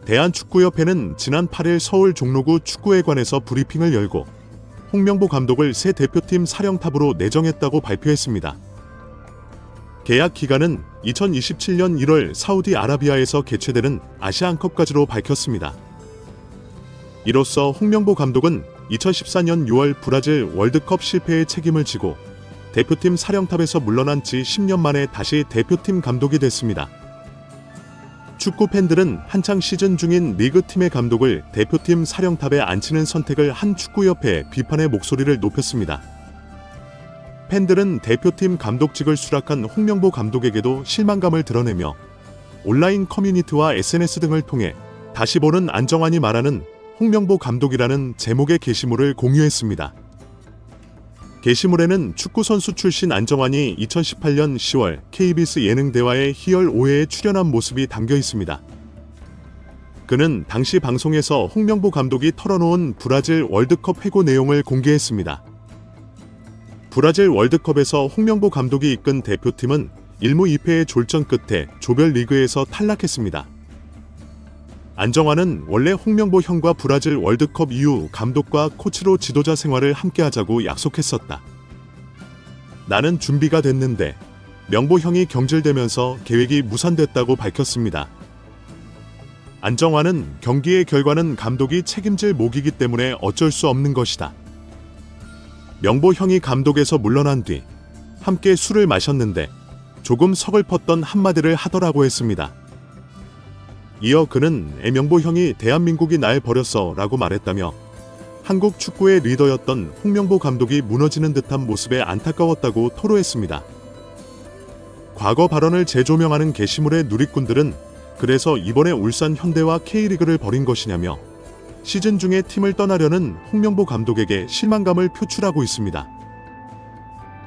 대한축구협회는 지난 8일 서울 종로구 축구회관에서 브리핑을 열고 홍명보 감독을 새 대표팀 사령탑으로 내정했다고 발표했습니다. 계약 기간은 2027년 1월 사우디아라비아에서 개최되는 아시안컵까지로 밝혔습니다. 이로써 홍명보 감독은 2014년 6월 브라질 월드컵 실패의 책임을 지고 대표팀 사령탑에서 물러난 지 10년 만에 다시 대표팀 감독이 됐습니다. 축구 팬들은 한창 시즌 중인 리그팀의 감독을 대표팀 사령탑에 앉히는 선택을 한 축구협회에 비판의 목소리를 높였습니다. 팬들은 대표팀 감독직을 수락한 홍명보 감독에게도 실망감을 드러내며 온라인 커뮤니티와 SNS 등을 통해 다시 보는 안정환이 말하는 홍명보 감독이라는 제목의 게시물을 공유했습니다. 게시물에는 축구선수 출신 안정환이 2018년 10월 KBS 예능대화의 희열 5회에 출연한 모습이 담겨 있습니다. 그는 당시 방송에서 홍명보 감독이 털어놓은 브라질 월드컵 회고 내용을 공개했습니다. 브라질 월드컵에서 홍명보 감독이 이끈 대표팀은 1무 2패의 졸전 끝에 조별리그에서 탈락했습니다. 안정환은 원래 홍명보 형과 브라질 월드컵 이후 감독과 코치로 지도자 생활을 함께하자고 약속했었다. 나는 준비가 됐는데 명보 형이 경질되면서 계획이 무산됐다고 밝혔습니다. 안정환은 경기의 결과는 감독이 책임질 몫이기 때문에 어쩔 수 없는 것이다. 명보 형이 감독에서 물러난 뒤 함께 술을 마셨는데 조금 서글펐던 한마디를 하더라고 했습니다. 이어 그는 명보 형이 대한민국이 날 버렸어 라고 말했다며 한국 축구의 리더였던 홍명보 감독이 무너지는 듯한 모습에 안타까웠다고 토로했습니다. 과거 발언을 재조명하는 게시물의 누리꾼들은 그래서 이번에 울산 현대와 K리그를 벌인 것이냐며 시즌 중에 팀을 떠나려는 홍명보 감독에게 실망감을 표출하고 있습니다.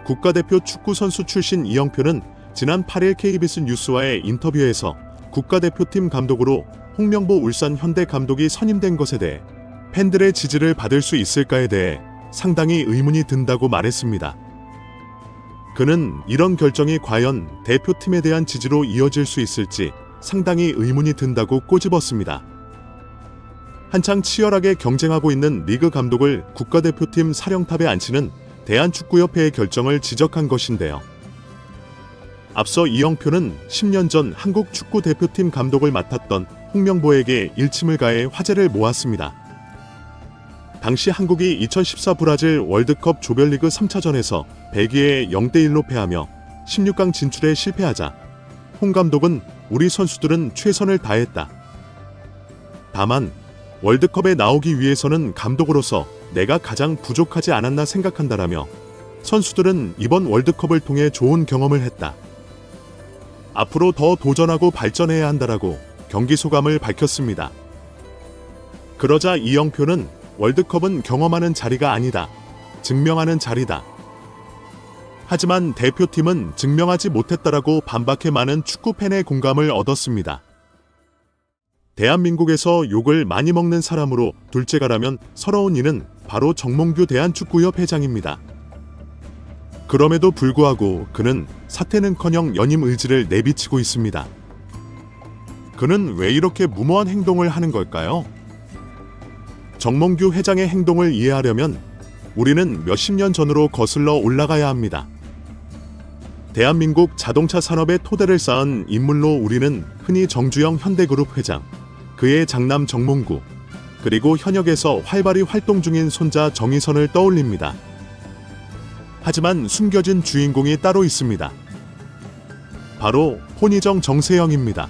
국가대표 축구선수 출신 이영표는 지난 8일 KBS 뉴스와의 인터뷰에서 국가대표팀 감독으로 홍명보 울산 현대 감독이 선임된 것에 대해 팬들의 지지를 받을 수 있을까에 대해 상당히 의문이 든다고 말했습니다. 그는 이런 결정이 과연 대표팀에 대한 지지로 이어질 수 있을지 상당히 의문이 든다고 꼬집었습니다. 한창 치열하게 경쟁하고 있는 리그 감독을 국가대표팀 사령탑에 앉히는 대한축구협회의 결정을 지적한 것인데요. 앞서 이영표는 10년 전 한국 축구 대표팀 감독을 맡았던 홍명보에게 일침을 가해 화제를 모았습니다. 당시 한국이 2014 브라질 월드컵 조별리그 3차전에서 벨기에에 0대1로 패하며 16강 진출에 실패하자 홍 감독은 우리 선수들은 최선을 다했다. 다만 월드컵에 나오기 위해서는 감독으로서 내가 가장 부족하지 않았나 생각한다라며 선수들은 이번 월드컵을 통해 좋은 경험을 했다. 앞으로 더 도전하고 발전해야 한다라고 경기 소감을 밝혔습니다. 그러자 이영표는 월드컵은 경험하는 자리가 아니다. 증명하는 자리다. 하지만 대표팀은 증명하지 못했다라고 반박해 많은 축구팬의 공감을 얻었습니다. 대한민국에서 욕을 많이 먹는 사람으로 둘째가라면 서러운 이는 바로 정몽규 대한축구협 회장입니다. 그럼에도 불구하고 그는 사퇴는커녕 연임 의지를 내비치고 있습니다. 그는 왜 이렇게 무모한 행동을 하는 걸까요? 정몽규 회장의 행동을 이해하려면 우리는 몇십 년 전으로 거슬러 올라가야 합니다. 대한민국 자동차 산업의 토대를 쌓은 인물로 우리는 흔히 정주영 현대그룹 회장, 그의 장남 정몽구, 그리고 현역에서 활발히 활동 중인 손자 정의선을 떠올립니다. 하지만 숨겨진 주인공이 따로 있습니다. 바로 혼이정 정세영입니다.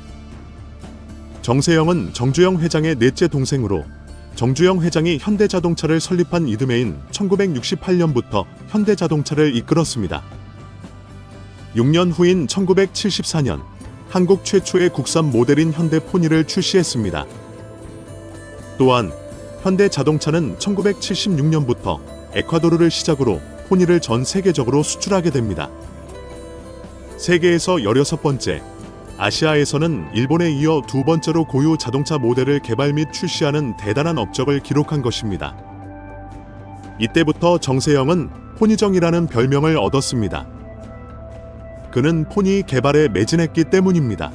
정세영은 정주영 회장의 넷째 동생으로 정주영 회장이 현대자동차를 설립한 이듬해인 1968년부터 현대자동차를 이끌었습니다. 6년 후인 1974년 한국 최초의 국산 모델인 현대 포니를 출시했습니다. 또한 현대자동차는 1976년부터 에콰도르를 시작으로 포니를 전 세계적으로 수출하게 됩니다. 세계에서 16번째, 아시아에서는 일본에 이어 두 번째로 고유 자동차 모델을 개발 및 출시하는 대단한 업적을 기록한 것입니다. 이때부터 정세영은 포니정이라는 별명을 얻었습니다. 그는 포니 개발에 매진했기 때문입니다.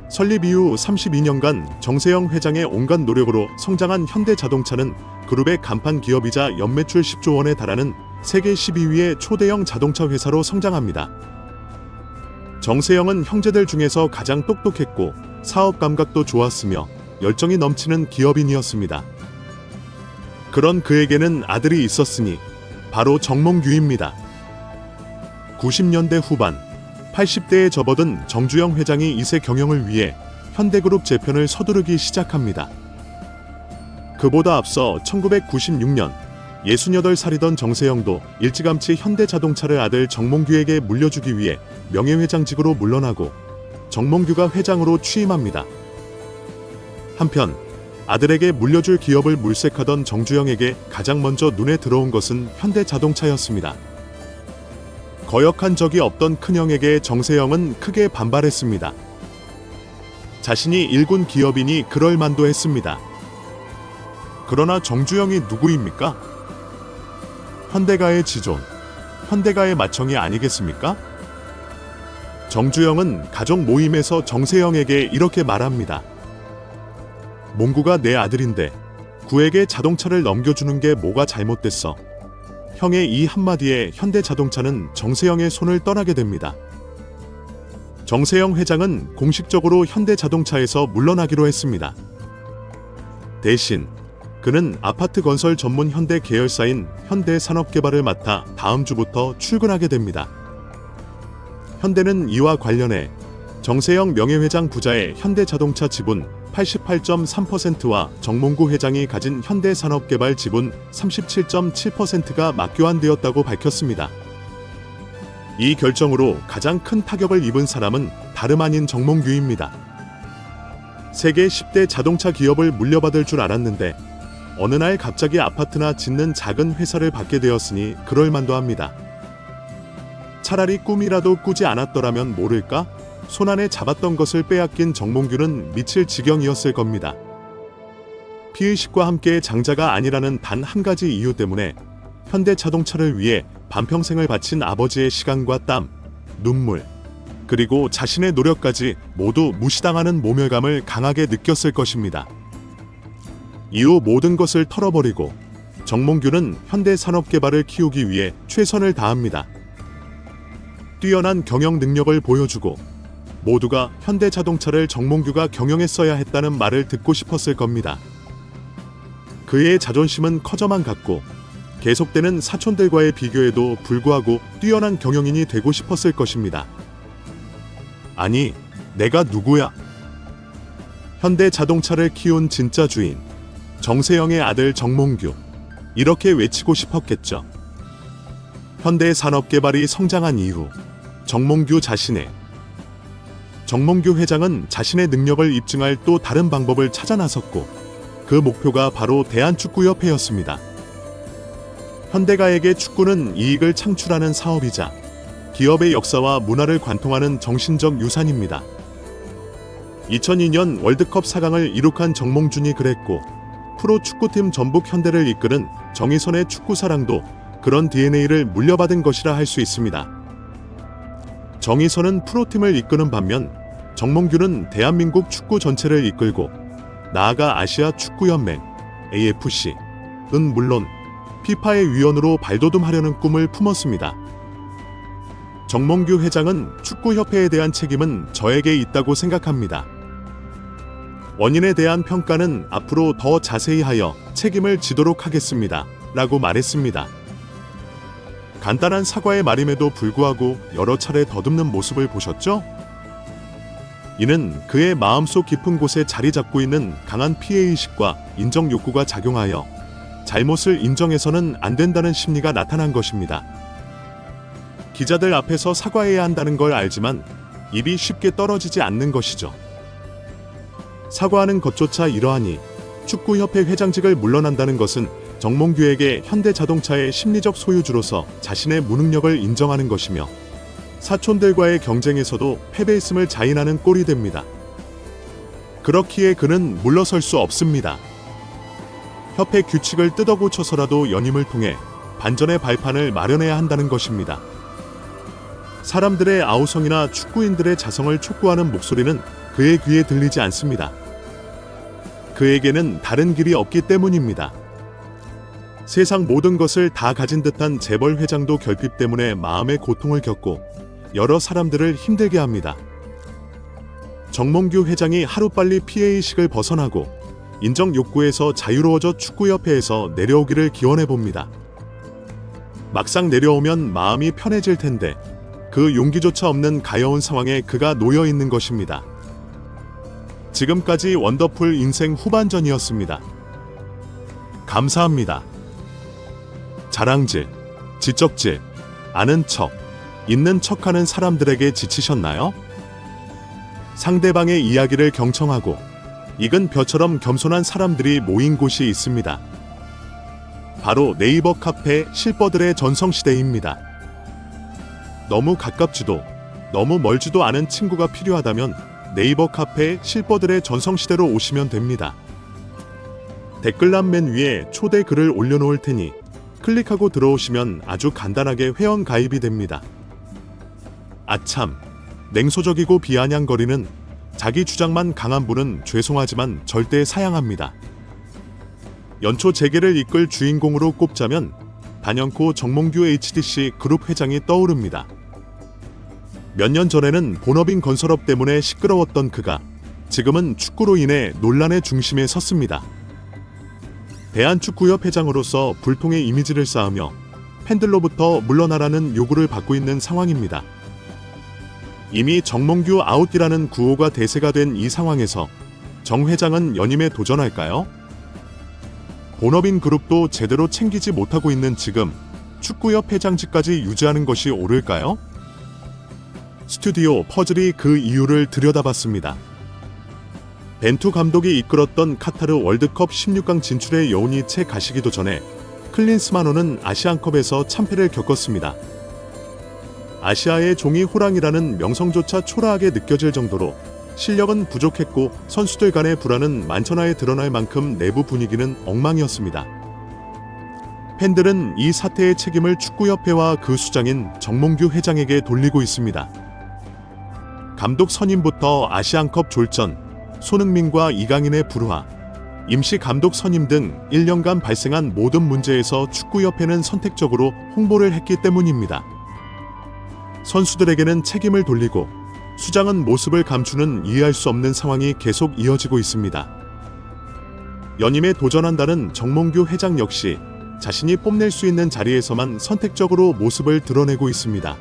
설립 이후 32년간 정세영 회장의 온갖 노력으로 성장한 현대자동차는 그룹의 간판 기업이자 연매출 10조 원에 달하는 세계 12위의 초대형 자동차 회사로 성장합니다. 정세영은 형제들 중에서 가장 똑똑했고 사업 감각도 좋았으며 열정이 넘치는 기업인이었습니다. 그런 그에게는 아들이 있었으니 바로 정몽규입니다. 90년대 후반 80대에 접어든 정주영 회장이 2세 경영을 위해 현대그룹 재편을 서두르기 시작합니다. 그보다 앞서 1996년 68살이던 정세영도 일찌감치 현대자동차를 아들 정몽규에게 물려주기 위해 명예회장직으로 물러나고 정몽규가 회장으로 취임합니다. 한편 아들에게 물려줄 기업을 물색하던 정주영에게 가장 먼저 눈에 들어온 것은 현대자동차였습니다. 거역한 적이 없던 큰형에게 정세영은 크게 반발했습니다. 자신이 일군 기업인이 그럴 만도 했습니다. 그러나 정주영이 누구입니까? 현대가의 지존, 현대가의 맏형이 아니겠습니까? 정주영은 가족 모임에서 정세영에게 이렇게 말합니다. 몽구가 내 아들인데 구에게 자동차를 넘겨주는 게 뭐가 잘못됐어? 형의 이 한마디에 현대자동차는 정세영의 손을 떠나게 됩니다. 정세영 회장은 공식적으로 현대자동차에서 물러나기로 했습니다. 대신 그는 아파트 건설 전문 현대 계열사인 현대산업개발을 맡아 다음 주부터 출근하게 됩니다. 현대는 이와 관련해 정세영 명예회장 부자의 현대자동차 지분 88.3%와 정몽구 회장이 가진 현대산업개발 지분 37.7%가 맞교환되었다고 밝혔습니다. 이 결정으로 가장 큰 타격을 입은 사람은 다름 아닌 정몽규입니다. 세계 10대 자동차 기업을 물려받을 줄 알았는데 어느 날 갑자기 아파트나 짓는 작은 회사를 받게 되었으니 그럴 만도 합니다. 차라리 꿈이라도 꾸지 않았더라면 모를까? 손안에 잡았던 것을 빼앗긴 정몽규는 미칠 지경이었을 겁니다. 피의식과 함께 장자가 아니라는 단 한 가지 이유 때문에 현대자동차를 위해 반평생을 바친 아버지의 시간과 땀, 눈물, 그리고 자신의 노력까지 모두 무시당하는 모멸감을 강하게 느꼈을 것입니다. 이후 모든 것을 털어버리고 정몽규는 현대산업개발을 키우기 위해 최선을 다합니다. 뛰어난 경영 능력을 보여주고 모두가 현대자동차를 정몽규가 경영했어야 했다는 말을 듣고 싶었을 겁니다. 그의 자존심은 커져만 갔고 계속되는 사촌들과의 비교에도 불구하고 뛰어난 경영인이 되고 싶었을 것입니다. 아니, 내가 누구야? 현대자동차를 키운 진짜 주인, 정세영의 아들 정몽규. 이렇게 외치고 싶었겠죠. 현대산업개발이 성장한 이후 정몽규 회장은 자신의 능력을 입증할 또 다른 방법을 찾아 나섰고 그 목표가 바로 대한축구협회였습니다. 현대가에게 축구는 이익을 창출하는 사업이자 기업의 역사와 문화를 관통하는 정신적 유산입니다. 2002년 월드컵 4강을 이룩한 정몽준이 그랬고 프로축구팀 전북현대를 이끄는 정의선의 축구사랑도 그런 DNA를 물려받은 것이라 할 수 있습니다. 정의선은 프로팀을 이끄는 반면 정몽규는 대한민국 축구 전체를 이끌고 나아가 아시아 축구연맹 AFC은 물론 피파의 위원으로 발돋움하려는 꿈을 품었습니다. 정몽규 회장은 축구협회에 대한 책임은 저에게 있다고 생각합니다. 원인에 대한 평가는 앞으로 더 자세히 하여 책임을 지도록 하겠습니다. 라고 말했습니다. 간단한 사과의 말임에도 불구하고 여러 차례 더듬는 모습을 보셨죠? 이는 그의 마음속 깊은 곳에 자리 잡고 있는 강한 피해의식과 인정 욕구가 작용하여 잘못을 인정해서는 안 된다는 심리가 나타난 것입니다. 기자들 앞에서 사과해야 한다는 걸 알지만 입이 쉽게 떨어지지 않는 것이죠. 사과하는 것조차 이러하니 축구협회 회장직을 물러난다는 것은 정몽규에게 현대자동차의 심리적 소유주로서 자신의 무능력을 인정하는 것이며 사촌들과의 경쟁에서도 패배했음을 자인하는 꼴이 됩니다. 그렇기에 그는 물러설 수 없습니다. 협회 규칙을 뜯어고쳐서라도 연임을 통해 반전의 발판을 마련해야 한다는 것입니다. 사람들의 아우성이나 축구인들의 자성을 촉구하는 목소리는 그의 귀에 들리지 않습니다. 그에게는 다른 길이 없기 때문입니다. 세상 모든 것을 다 가진 듯한 재벌 회장도 결핍 때문에 마음의 고통을 겪고 여러 사람들을 힘들게 합니다. 정몽규 회장이 하루빨리 피해의식을 벗어나고 인정 욕구에서 자유로워져 축구협회에서 내려오기를 기원해봅니다. 막상 내려오면 마음이 편해질 텐데 그 용기조차 없는 가여운 상황에 그가 놓여 있는 것입니다. 지금까지 원더풀 인생 후반전이었습니다. 감사합니다. 자랑질, 지적질, 아는 척, 있는 척하는 사람들에게 지치셨나요? 상대방의 이야기를 경청하고 익은 벼처럼 겸손한 사람들이 모인 곳이 있습니다. 바로 네이버 카페 실버들의 전성시대입니다. 너무 가깝지도 너무 멀지도 않은 친구가 필요하다면 네이버 카페 실버들의 전성시대로 오시면 됩니다. 댓글란 맨 위에 초대 글을 올려놓을 테니 클릭하고 들어오시면 아주 간단하게 회원 가입이 됩니다. 아참, 냉소적이고 비아냥거리는 자기 주장만 강한 분은 죄송하지만 절대 사양합니다. 연초 재계를 이끌 주인공으로 꼽자면 단연코 정몽규 HDC 그룹 회장이 떠오릅니다. 몇 년 전에는 본업인 건설업 때문에 시끄러웠던 그가 지금은 축구로 인해 논란의 중심에 섰습니다. 대한축구협 회장으로서 불통의 이미지를 쌓으며 팬들로부터 물러나라는 요구를 받고 있는 상황입니다. 이미 정몽규 아웃이라는 구호가 대세가 된 이 상황에서 정 회장은 연임에 도전할까요? 본업인 그룹도 제대로 챙기지 못하고 있는 지금 축구협 회장직까지 유지하는 것이 옳을까요? 스튜디오 퍼즐이 그 이유를 들여다봤습니다. 벤투 감독이 이끌었던 카타르 월드컵 16강 진출의 여운이 채 가시기도 전에 클린스만호는 아시안컵에서 참패를 겪었습니다. 아시아의 종이 호랑이라는 명성조차 초라하게 느껴질 정도로 실력은 부족했고 선수들 간의 불화는 만천하에 드러날 만큼 내부 분위기는 엉망이었습니다. 팬들은 이 사태의 책임을 축구협회와 그 수장인 정몽규 회장에게 돌리고 있습니다. 감독 선임부터 아시안컵 졸전, 손흥민과 이강인의 불화, 임시 감독 선임 등 1년간 발생한 모든 문제에서 축구협회는 선택적으로 홍보를 했기 때문입니다. 선수들에게는 책임을 돌리고 수장은 모습을 감추는 이해할 수 없는 상황이 계속 이어지고 있습니다. 연임에 도전한다는 정몽규 회장 역시 자신이 뽐낼 수 있는 자리에서만 선택적으로 모습을 드러내고 있습니다.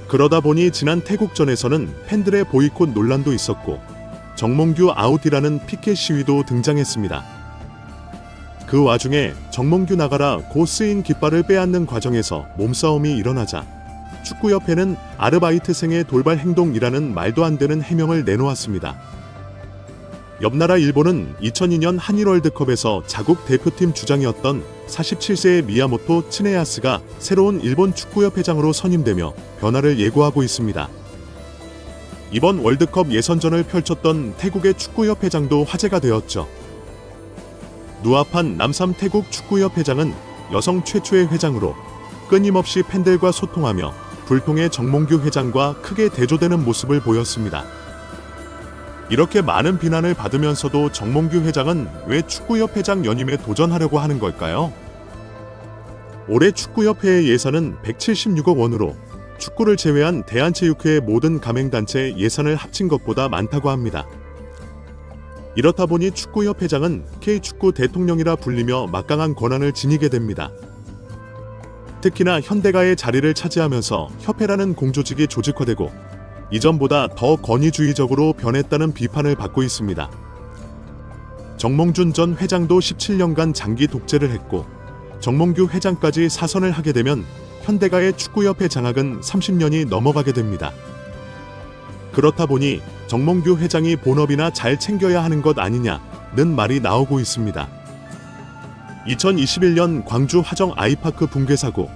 그러다 보니 지난 태국전에서는 팬들의 보이콧 논란도 있었고 정몽규 아웃이라는 피켓 시위도 등장했습니다. 그 와중에 정몽규 나가라 고 쓰인 깃발을 빼앗는 과정에서 몸싸움이 일어나자 축구협회는 아르바이트생의 돌발 행동이라는 말도 안 되는 해명을 내놓았습니다. 옆나라 일본은 2002년 한일 월드컵에서 자국 대표팀 주장이었던 47세의 미야모토 츠네야스가 새로운 일본 축구협회장으로 선임되며 변화를 예고하고 있습니다. 이번 월드컵 예선전을 펼쳤던 태국의 축구협회장도 화제가 되었죠. 누아판 남삼 태국 축구협회장은 여성 최초의 회장으로 끊임없이 팬들과 소통하며 불통의 정몽규 회장과 크게 대조되는 모습을 보였습니다. 이렇게 많은 비난을 받으면서도 정몽규 회장은 왜 축구협회장 연임에 도전하려고 하는 걸까요? 올해 축구협회의 예산은 176억 원으로 축구를 제외한 대한체육회의 모든 가맹단체 예산을 합친 것보다 많다고 합니다. 이렇다 보니 축구협회장은 K축구 대통령이라 불리며 막강한 권한을 지니게 됩니다. 특히나 현대가의 자리를 차지하면서 협회라는 공조직이 조직화되고 이전보다 더 권위주의적으로 변했다는 비판을 받고 있습니다. 정몽준 전 회장도 17년간 장기 독재를 했고 정몽규 회장까지 사선을 하게 되면 현대가의 축구협회 장악은 30년이 넘어가게 됩니다. 그렇다 보니 정몽규 회장이 본업이나 잘 챙겨야 하는 것 아니냐는 말이 나오고 있습니다. 2021년 광주 화정 아이파크 붕괴 사고,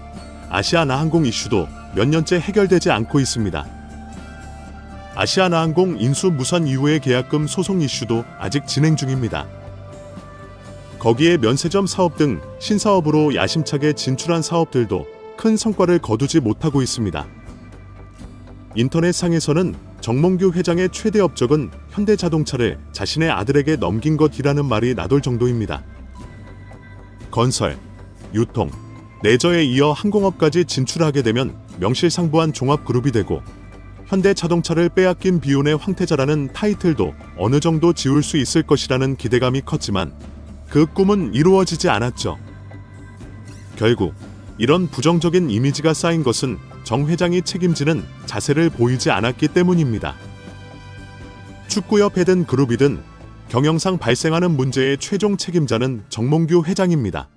아시아나항공 이슈도 몇 년째 해결되지 않고 있습니다. 아시아나항공 인수 무산 이후의 계약금 소송 이슈도 아직 진행 중입니다. 거기에 면세점 사업 등 신사업으로 야심차게 진출한 사업들도 큰 성과를 거두지 못하고 있습니다. 인터넷상에서는 정몽규 회장의 최대 업적은 현대자동차를 자신의 아들에게 넘긴 것이라는 말이 나돌 정도입니다. 건설, 유통, 레저에 이어 항공업까지 진출하게 되면 명실상부한 종합그룹이 되고 현대자동차를 빼앗긴 비운의 황태자라는 타이틀도 어느 정도 지울 수 있을 것이라는 기대감이 컸지만 그 꿈은 이루어지지 않았죠. 결국 이런 부정적인 이미지가 쌓인 것은 정 회장이 책임지는 자세를 보이지 않았기 때문입니다. 축구협회든 그룹이든 경영상 발생하는 문제의 최종 책임자는 정몽규 회장입니다.